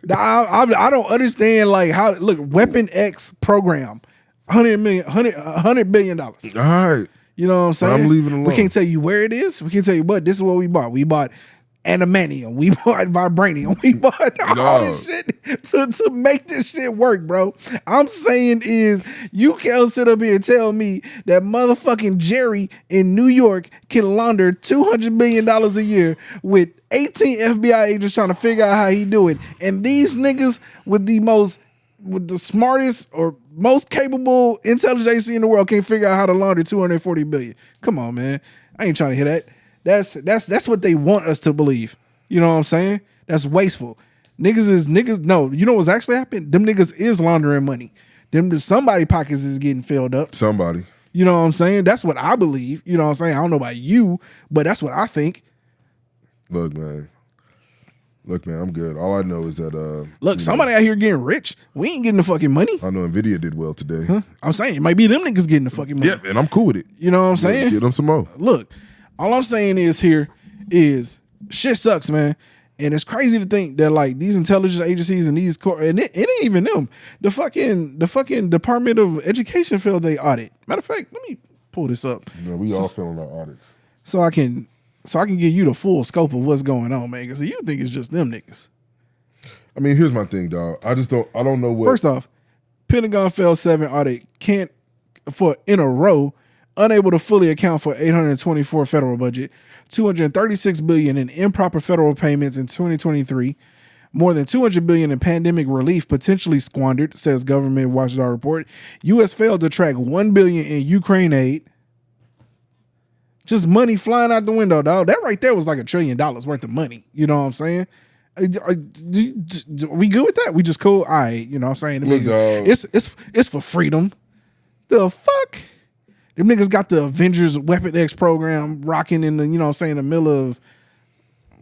I don't understand like how. Look, Weapon X program, $100 billion. All right. You know what I'm saying? I'm leaving it alone. We can't tell you where it is. We can't tell you, but this is what we bought. We bought Animanium. We bought Vibranium. We bought all this shit to make this shit work, bro. I'm saying is you can't sit up here and tell me that motherfucking Jerry in New York can launder $200 billion a year with 18 FBI agents trying to figure out how he do it. And these niggas with the smartest or most capable intelligence agency in the world can't figure out how to launder $240 billion. Come on, man. I ain't trying to hear that. That's what they want us to believe. You know what I'm saying? That's wasteful. Niggas. No, you know what's actually happening? Them niggas is laundering money. Somebody pockets is getting filled up. Somebody. You know what I'm saying? That's what I believe. You know what I'm saying? I don't know about you, but that's what I think. Look, man, I'm good. All I know is that somebody out here getting rich. We ain't getting the fucking money. I know Nvidia did well today. Huh? I'm saying it might be them niggas getting the fucking money. Yeah, and I'm cool with it. You know what I'm saying? Get them some more. Look, all I'm saying is shit sucks, man. And it's crazy to think that like these intelligence agencies and these and it ain't even them. The fucking Department of Education failed their audit. Matter of fact, let me pull this up. We all failing our audits. So I can give you the full scope of what's going on, man. Because you think it's just them niggas. I mean, here's my thing, dog. I don't know what. First off, Pentagon failed 7 audit in a row. Unable to fully account for 824 federal budget, $236 billion in improper federal payments in 2023, more than $200 billion in pandemic relief potentially squandered, says government watchdog report. U.S. failed to track $1 billion in Ukraine aid. Just money flying out the window, dog. That right there was like $1 trillion worth of money. You know what I'm saying? Are we good with that? We just cool? All right, you know what I'm saying? It's for freedom. The fuck? Them niggas got the Avengers Weapon X program rocking in the, you know what I'm saying, the middle of,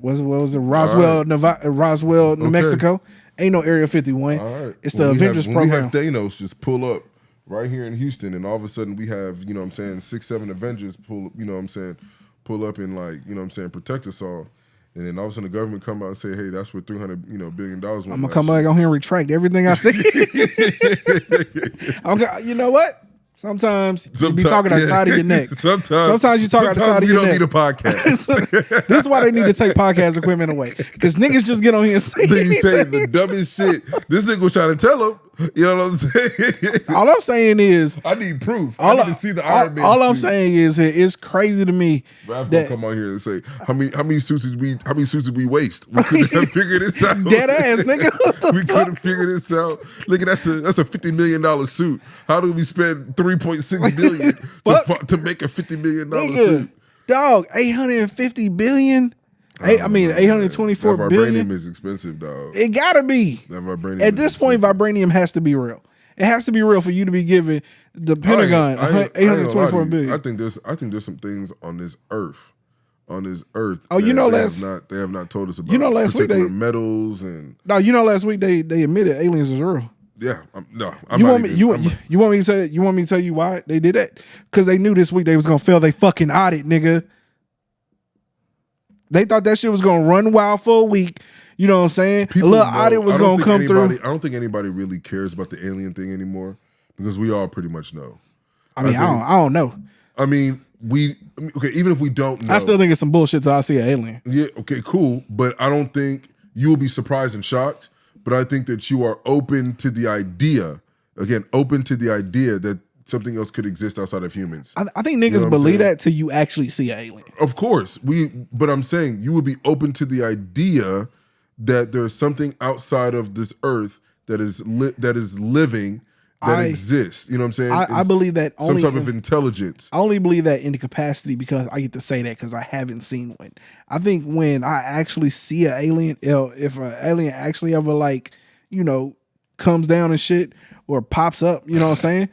what was it, Roswell, right. Roswell, New Mexico. Ain't no Area 51. All right. It's the Avengers program. We have Thanos just pull up right here in Houston, and all of a sudden we have, you know what I'm saying, 6, 7 Avengers pull up and like, you know what I'm saying, protect us all. And then all of a sudden the government come out and say, hey, that's what $300 billion went. I'm going to come back on here and retract everything I say. You know what? Sometimes you be talking outside of your neck. Sometimes you talk outside of your neck. You don't need a podcast. This is why they need to take podcast equipment away. Because niggas just get on here and say anything. You say the dumbest shit. This nigga was trying to tell him. You know what I'm saying? All I'm saying is I need proof. I need to see the Iron Man. All I'm saying is it's crazy to me. Raph gonna come on here and say how many suits did we waste? We couldn't have figured this out. Dead ass nigga. We couldn't figure this out. Look at that's a $50 million suit. How do we spend $3.6 billion to make a $50 million suit? Dog, $850 billion. I mean, $824 that billion. Vibranium is expensive, dog. It gotta be. That vibranium. At this point, vibranium has to be real. It has to be real for you to be giving the Pentagon $824 billion. I think there's some things on this earth on this earth. Oh, they have not told us about. Last week metals and last week they admitted aliens was real. Yeah, you want me to tell you why they did that? Because they knew this week they was gonna fail they fucking audit, nigga. They thought that shit was gonna run wild for a week. You know what I'm saying? A little audit was gonna come through. I don't think anybody really cares about the alien thing anymore because we all pretty much know. I don't know. I mean, okay, even if we don't know. I still think it's some bullshit till I see an alien. Yeah, okay, cool. But I don't think you will be surprised and shocked. But I think that you are open to the idea that something else could exist outside of humans. I think niggas believe that till you actually see an alien. Of course. But I'm saying you would be open to the idea that there's something outside of this earth that is living that exists. You know what I'm saying? I believe that some type of intelligence. I only believe that in the capacity because I get to say that because I haven't seen one. I think when I actually see an alien, if an alien actually ever comes down and shit or pops up, you know what I'm saying?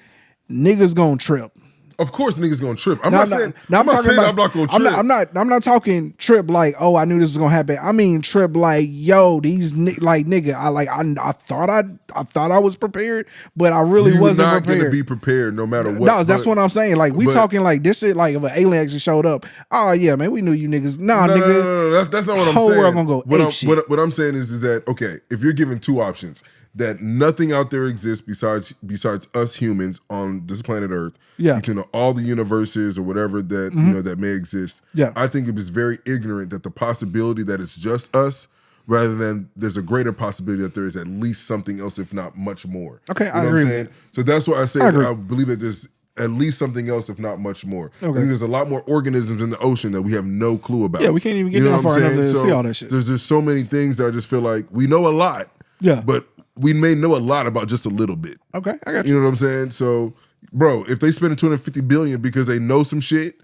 Niggas gonna trip. Of course, niggas gonna trip. I'm not saying I'm not gonna trip. I'm not talking trip like, oh, I knew this was gonna happen. I mean trip like, yo, these nigga. I thought I was prepared, but I really wasn't prepared. You're not gonna be prepared no matter what. No, that's what I'm saying. Like we talking like this shit. Like if an alien actually showed up, oh yeah, man, we knew you niggas. Nah, nigga, no. That's not what I'm saying. Whole world gonna go ape shit. What I'm saying is that okay, if you're given two options. That nothing out there exists besides us humans on this planet Earth. Yeah. Between all the universes or whatever that that may exist. Yeah. I think it is very ignorant that the possibility that it's just us, rather than there's a greater possibility that there is at least something else, if not much more. Okay, you know I agree. What I'm saying? So that's why I say I believe that there's at least something else, if not much more. Okay. I think there's a lot more organisms in the ocean that we have no clue about. Yeah, we can't even get down far enough to see all that shit. There's just so many things that I just feel like we know a lot. Yeah. But we may know a lot about just a little bit. Okay, I got you. You know what I'm saying? So, bro, if they spend $250 billion because they know some shit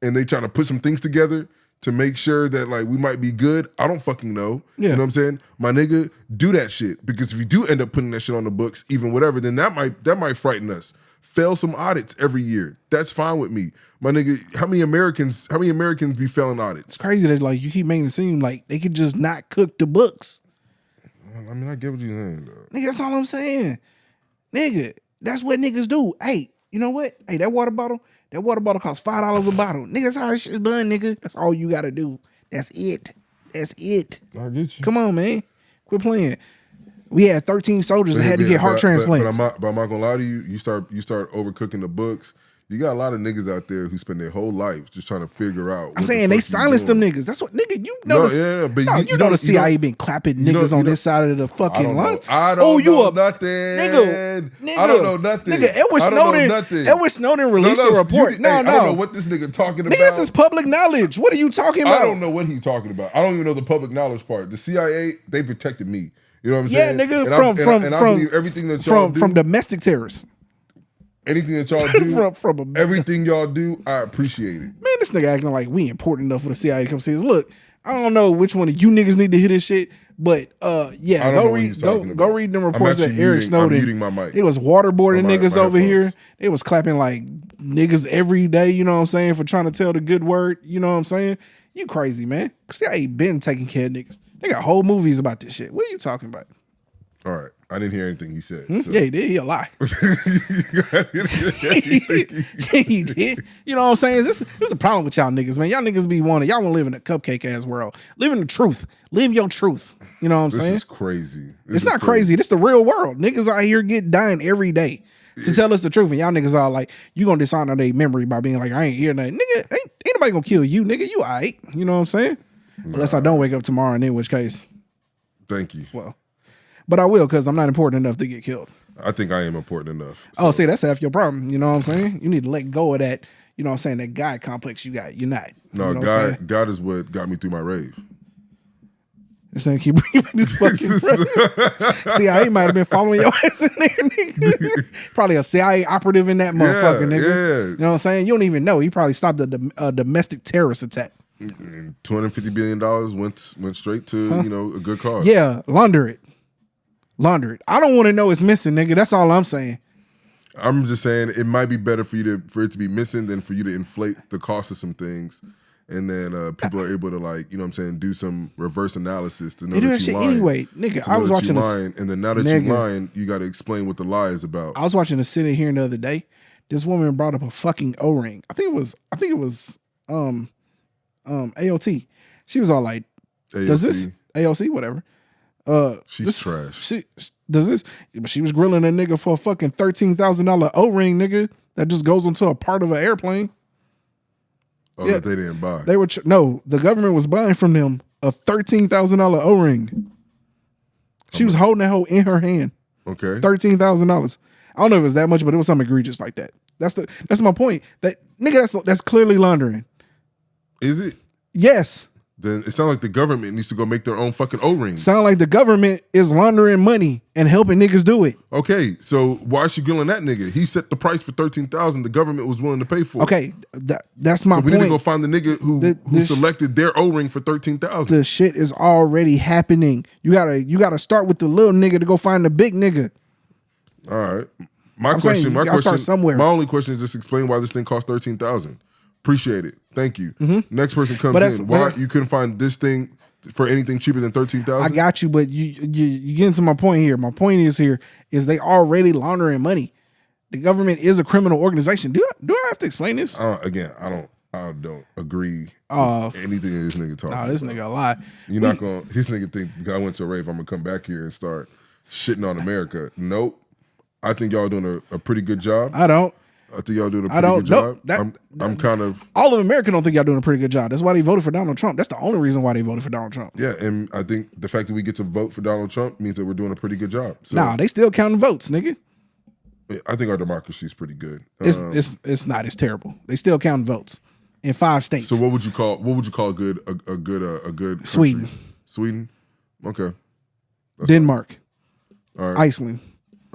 and they trying to put some things together to make sure that like we might be good, I don't fucking know. Yeah. You know what I'm saying? My nigga, do that shit because if you do end up putting that shit on the books, even whatever, then that might frighten us. Fail some audits every year. That's fine with me. My nigga, how many Americans be failing audits? It's crazy that like you keep making it seem like they could just not cook the books. I mean, I get what you're saying, though. Nigga, that's all I'm saying. Nigga, that's what niggas do. Hey, you know what? Hey, that water bottle costs $5 a bottle. Nigga, that's how this shit's done, nigga. That's all you gotta do. That's it. I get you. Come on, man. Quit playing. We had 13 soldiers that had to get heart transplants. But I'm not gonna lie to you. You start overcooking the books. You got a lot of niggas out there who spend their whole life just trying to figure out. I'm saying they silenced them niggas. That's what nigga. You know. You know the CIA been clapping niggas on this side of the fucking line. I don't know nothing. Nigga. I don't know nothing. Nigga, Edward Snowden released a report. I don't know what this nigga talking about. Nigga, this is public knowledge. What are you talking about? I don't know what he's talking about. I don't even know the public knowledge part. The CIA, they protected me. You know what I'm saying? Yeah, nigga. I believe everything that y'all do. From domestic terrorists. Anything that y'all do, everything y'all do, I appreciate it. Man, this nigga acting like we important enough for the CIA to come see us. Look, I don't know which one of you niggas need to hear this shit, but yeah, go read them reports that Eric Snowden. I'm muting my mic. It was waterboarding niggas over here. It was clapping like niggas every day, you know what I'm saying, for trying to tell the good word, you know what I'm saying? You crazy, man. CIA been taking care of niggas. They got whole movies about this shit. What are you talking about? All right. I didn't hear anything he said. So. Yeah, he did. He a lie. He did. You know what I'm saying? This is a problem with y'all niggas, man. Y'all niggas y'all want to live in a cupcake ass world. Live in the truth. Live your truth. You know what I'm saying? This is crazy. It's not crazy. This the real world. Niggas out here dying every day to tell us the truth. And y'all niggas are like, you gonna dishonor their memory by being like, I ain't hear nothing. Nigga, ain't nobody gonna kill you, nigga. You all right. You know what I'm saying? Nah. Unless I don't wake up tomorrow, and in which case. Thank you. Well. But I will, because I'm not important enough to get killed. I think I am important enough. So. Oh, see, that's half your problem. You know what I'm saying? You need to let go of that, you know what I'm saying, that God complex you got. You're not. No, you know God is what got me through my rave. This ain't keep bringing back this fucking CIA might have been following your ass in there, nigga. Probably a CIA operative in that motherfucker, nigga. Yeah. You know what I'm saying? You don't even know. He probably stopped a domestic terrorist attack. $250 billion went straight to, a good cause. Yeah, launder it. I don't want to know it's missing, nigga. That's all I'm saying. I'm just saying it might be better for it to be missing than for you to inflate the cost of some things and then people are able to like, you know what I'm saying, do some reverse analysis to know They do that that you shit lying. anyway, nigga. I was watching this, and then now that you lying, you got to explain what the lie is about. I was watching the Senate hearing the other day. This woman brought up a fucking O-ring. I think it was AOT. She was all like, AOC. "Does this AOC whatever?" She's trash. She does this, but she was grilling a nigga for a fucking $13,000 O-ring, nigga, that just goes onto a part of an airplane. Oh, that they didn't buy. They were no, the government was buying from them a $13,000 O-ring. She was holding that hoe in her hand. Okay, $13,000. I don't know if it was that much, but it was something egregious like that. That's my point. That nigga, that's clearly laundering. Is it? Yes. Then it sounds like the government needs to go make their own fucking O-rings. Sound like the government is laundering money and helping niggas do it. Okay, so why is she grilling that nigga? He set the price for $13,000. The government was willing to pay for it. Okay, that's my point. So we need to go find the nigga who selected their O-ring for $13,000. The shit is already happening. You gotta start with the little nigga to go find the big nigga. All right. My question. Start somewhere. My only question is just explain why this thing cost $13,000. Appreciate it. Thank you. Mm-hmm. Next person comes in. Why you couldn't find this thing for anything cheaper than $13,000? I got you, but you getting to my point here. My point is they already laundering money. The government is a criminal organization. Do I have to explain this? Again, I don't agree with anything that this nigga talking about. This nigga a lot. You're not gonna. This nigga think because I went to a rave, I'm gonna come back here and start shitting on America. Nope. I think y'all doing a pretty good job. I think y'all doing a pretty good job. I'm kind of. All of America don't think y'all doing a pretty good job. That's why they voted for Donald Trump. That's the only reason why they voted for Donald Trump. Yeah, and I think the fact that we get to vote for Donald Trump means that we're doing a pretty good job. So, nah, they still counting votes, nigga. I think our democracy is pretty good. It's not. It's terrible. They still counting votes in 5 states. So what would you call a good Sweden? Country? Sweden. Okay. That's Denmark. All right. Iceland.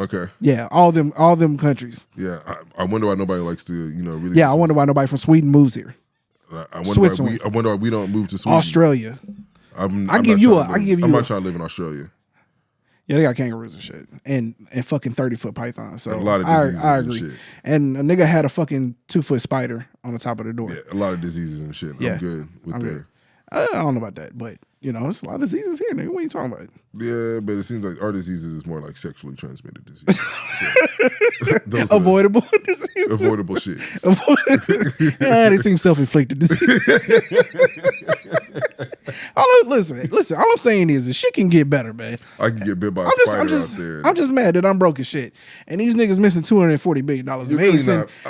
Okay. Yeah, all them countries. Yeah, I wonder why nobody likes to, really. Yeah, I wonder why nobody from Sweden moves here. I Switzerland. wonder why we don't move to Sweden. Australia. I'm not trying to live in Australia. Yeah, they got kangaroos and shit, and fucking 30-foot pythons. So a lot of diseases I agree. And shit. And a nigga had a fucking 2-foot spider on the top of the door. Yeah, a lot of diseases and shit. Yeah. I'm good with that. I don't know about that, but it's a lot of diseases here, nigga. What are you talking about? Yeah, but it seems like our diseases is more like sexually transmitted diseases. So, avoidable diseases. Avoidable shit. They seem self-inflicted diseases. Listen. All I'm saying is shit can get better, man. I can get bit by a spider out there. I'm just mad that I'm broke as shit, and these niggas missing $240 billion, and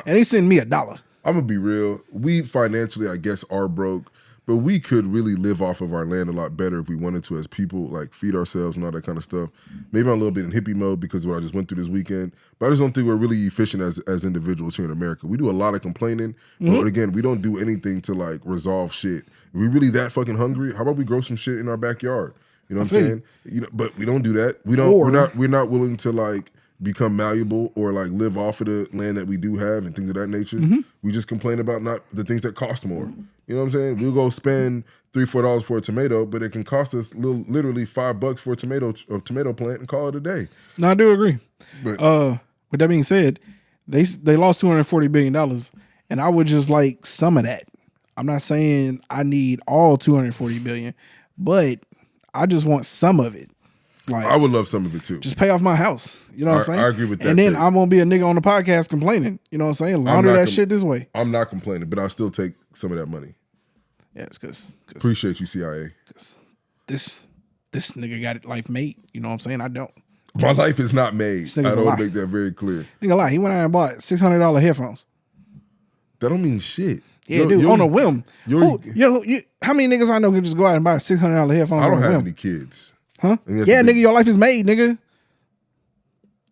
they send me $1. I'm gonna be real. We financially, I guess, are broke. But we could really live off of our land a lot better if we wanted to as people, like feed ourselves and all that kind of stuff. Maybe I'm a little bit in hippie mode because of what I just went through this weekend. But I just don't think we're really efficient as individuals here in America. We do a lot of complaining. But again, we don't do anything to like resolve shit. If we really that fucking hungry, how about we grow some shit in our backyard? You know what I'm saying? But we don't do that. We're not willing to like become malleable or like live off of the land that we do have and things of that nature. We just complain about not the things that cost more. You know what I'm saying? We'll go spend $3-4 for a tomato, but it can cost us literally $5 for a tomato plant and call it a day. No, I do agree. But with that being said, they lost $240 billion, and I would just like some of that. I'm not saying I need all $240 billion, but I just want some of it. Like, I would love some of it too. Just pay off my house. You know what I'm saying? I agree with that. And then I'm gonna be a nigga on the podcast complaining. You know what I'm saying? Launder that shit this way. I'm not complaining, but I'll still take some of that money. Yeah, it's because appreciate you, CIA. Because this nigga got life made. You know what I'm saying? I don't. My life is not made. I don't make that very clear. Nigga lie. He went out and bought $600 headphones. That don't mean shit. Yeah, dude, on a whim. How many niggas I know can just go out and buy $600 headphones? I don't have any kids. Huh? Yeah, nigga, your life is made, nigga.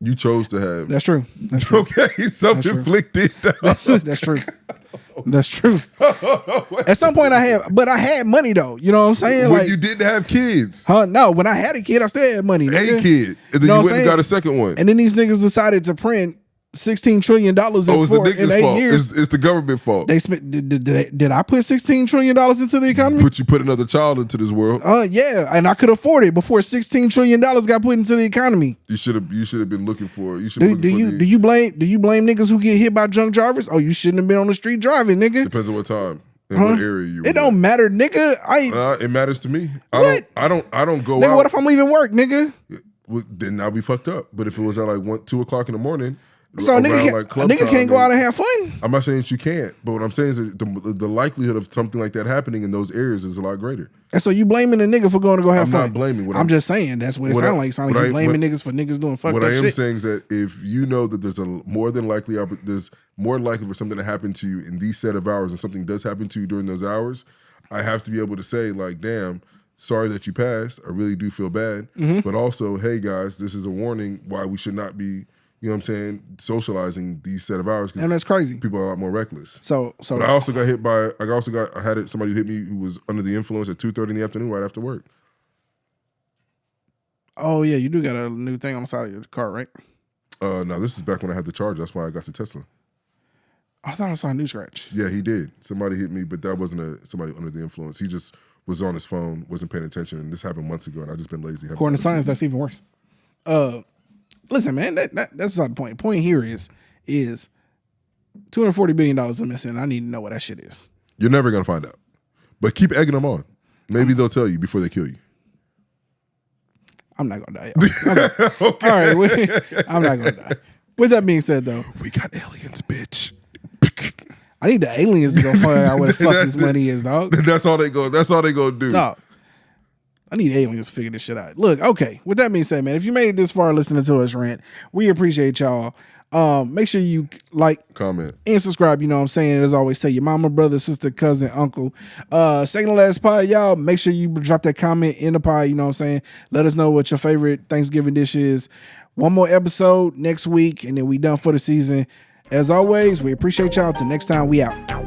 You chose to have. That's true. That's true. Okay, self-inflicted. That's true. That's true. At some point I had money though. You know what I'm saying? When you didn't have kids. Huh? No, when I had a kid, I still had money. Nigga. A kid. And then you went and got a second one. And then these niggas decided to print $16 trillion in 8 years. It's the government fault. They spent. Did I put $16 trillion into the economy? You put another child into this world. Yeah, and I could afford it before $16 trillion got put into the economy. You should have been looking for. You should. Do you blame niggas who get hit by drunk drivers? Oh, you shouldn't have been on the street driving, nigga. Depends on what time. and what area you. It don't matter, nigga. It matters to me. What? I don't go nigga, out. what if I'm leaving work, nigga? Well, then I'll be fucked up. But if it was at like 2 o'clock in the morning, so a nigga can't go out and have fun. I'm not saying that you can't, but what I'm saying is that the likelihood of something like that happening in those areas is a lot greater. And so you blaming the nigga for going to go have fun? I'm not blaming. I'm just saying that's what it sounds like. It sounds like you blaming niggas for niggas doing fucked up shit. What I am saying is that if you know that there's more likely for something to happen to you in these set of hours, and something does happen to you during those hours, I have to be able to say like, damn, sorry that you passed. I really do feel bad. Mm-hmm. But also, hey guys, this is a warning why we should not be, you know what I'm saying, socializing these set of hours. And that's crazy. People are a lot more reckless. But I also got hit by, I had somebody hit me who was under the influence at 2:30 in the afternoon right after work. Oh yeah, you do got a new thing on the side of your car, right? No, this is back when I had the Charger. That's why I got the Tesla. I thought I saw a new scratch. Yeah, he did. Somebody hit me, but that wasn't somebody under the influence. He just was on his phone, wasn't paying attention, and this happened months ago, and I've just been lazy. According to science, that's even worse. Listen, man, that's not the point. The point here is $240 billion is missing. I need to know what that shit is. You're never gonna find out, but keep egging them on. Maybe they'll tell you before they kill you. I'm not gonna die. Okay. All right, I'm not gonna die. With that being said, though, we got aliens, bitch. I need the aliens to go find out where the fuck this money is, dog. That's all they go. That's all they gonna do. Dog. I need aliens to figure this shit out. Look, okay. With that being said, man, if you made it this far listening to us rant, we appreciate y'all. Make sure you like, comment, and subscribe. You know what I'm saying? As always, tell your mama, brother, sister, cousin, uncle. Second to last pod, y'all. Make sure you drop that comment in the pod. You know what I'm saying? Let us know what your favorite Thanksgiving dish is. One more episode next week, and then we done for the season. As always, we appreciate y'all. Till next time, we out.